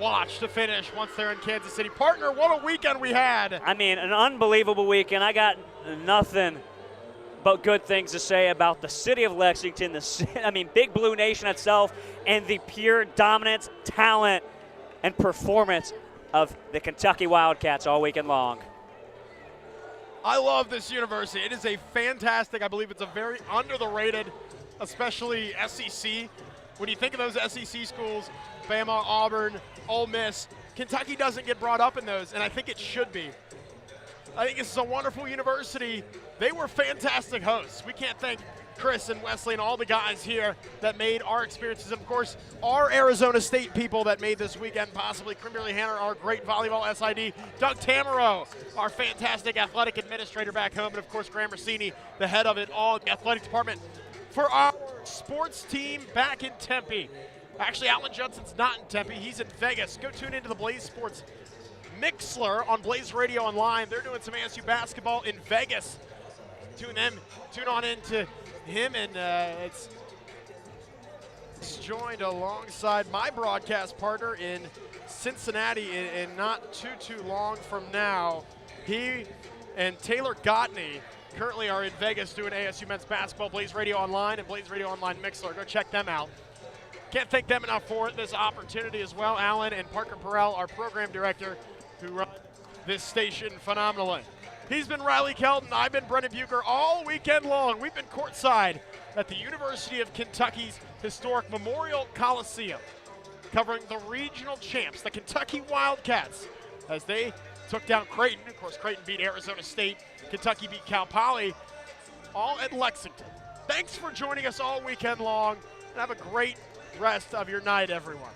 watch to finish once they're in Kansas City. Partner, what a weekend we had. I mean, an unbelievable weekend. I got nothing but good things to say about the city of Lexington, Big Blue Nation itself, and the pure dominance, talent, and performance of the Kentucky Wildcats all weekend long. I love this university. It is a fantastic, I believe it's a very under the rated, especially SEC. When you think of those SEC schools, Bama, Auburn, Ole Miss, Kentucky doesn't get brought up in those, and I think it should be. I think this is a wonderful university. They were fantastic hosts. We can't thank Chris and Wesley and all the guys here that made our experiences, and of course, our Arizona State people that made this weekend possibly. Kimberly Hanner, our great volleyball SID. Doug Tamaro, our fantastic athletic administrator back home. And of course, Graham Rossini, the head of it all, the athletic department. For our sports team back in Tempe. Actually, Alan Judson's not in Tempe. He's in Vegas. Go tune into the Blaze Sports Mixler on Blaze Radio Online. They're doing some ASU basketball in Vegas. Tune on into him, and it's joined alongside my broadcast partner in Cincinnati in not too long from now. He and Taylor Gottney currently are in Vegas doing ASU men's basketball. Blaze Radio Online and Blaze Radio Online Mixler. Go check them out. Can't thank them enough for this opportunity as well. Alan and Parker Perrell, our program director, who run this station phenomenally. He's been Riley Kelton. I've been Brennan Bucher all weekend long. We've been courtside at the University of Kentucky's historic Memorial Coliseum, covering the regional champs, the Kentucky Wildcats, as they took down Creighton. Of course, Creighton beat Arizona State. Kentucky beat Cal Poly, all at Lexington. Thanks for joining us all weekend long, and have a great rest of your night, everyone.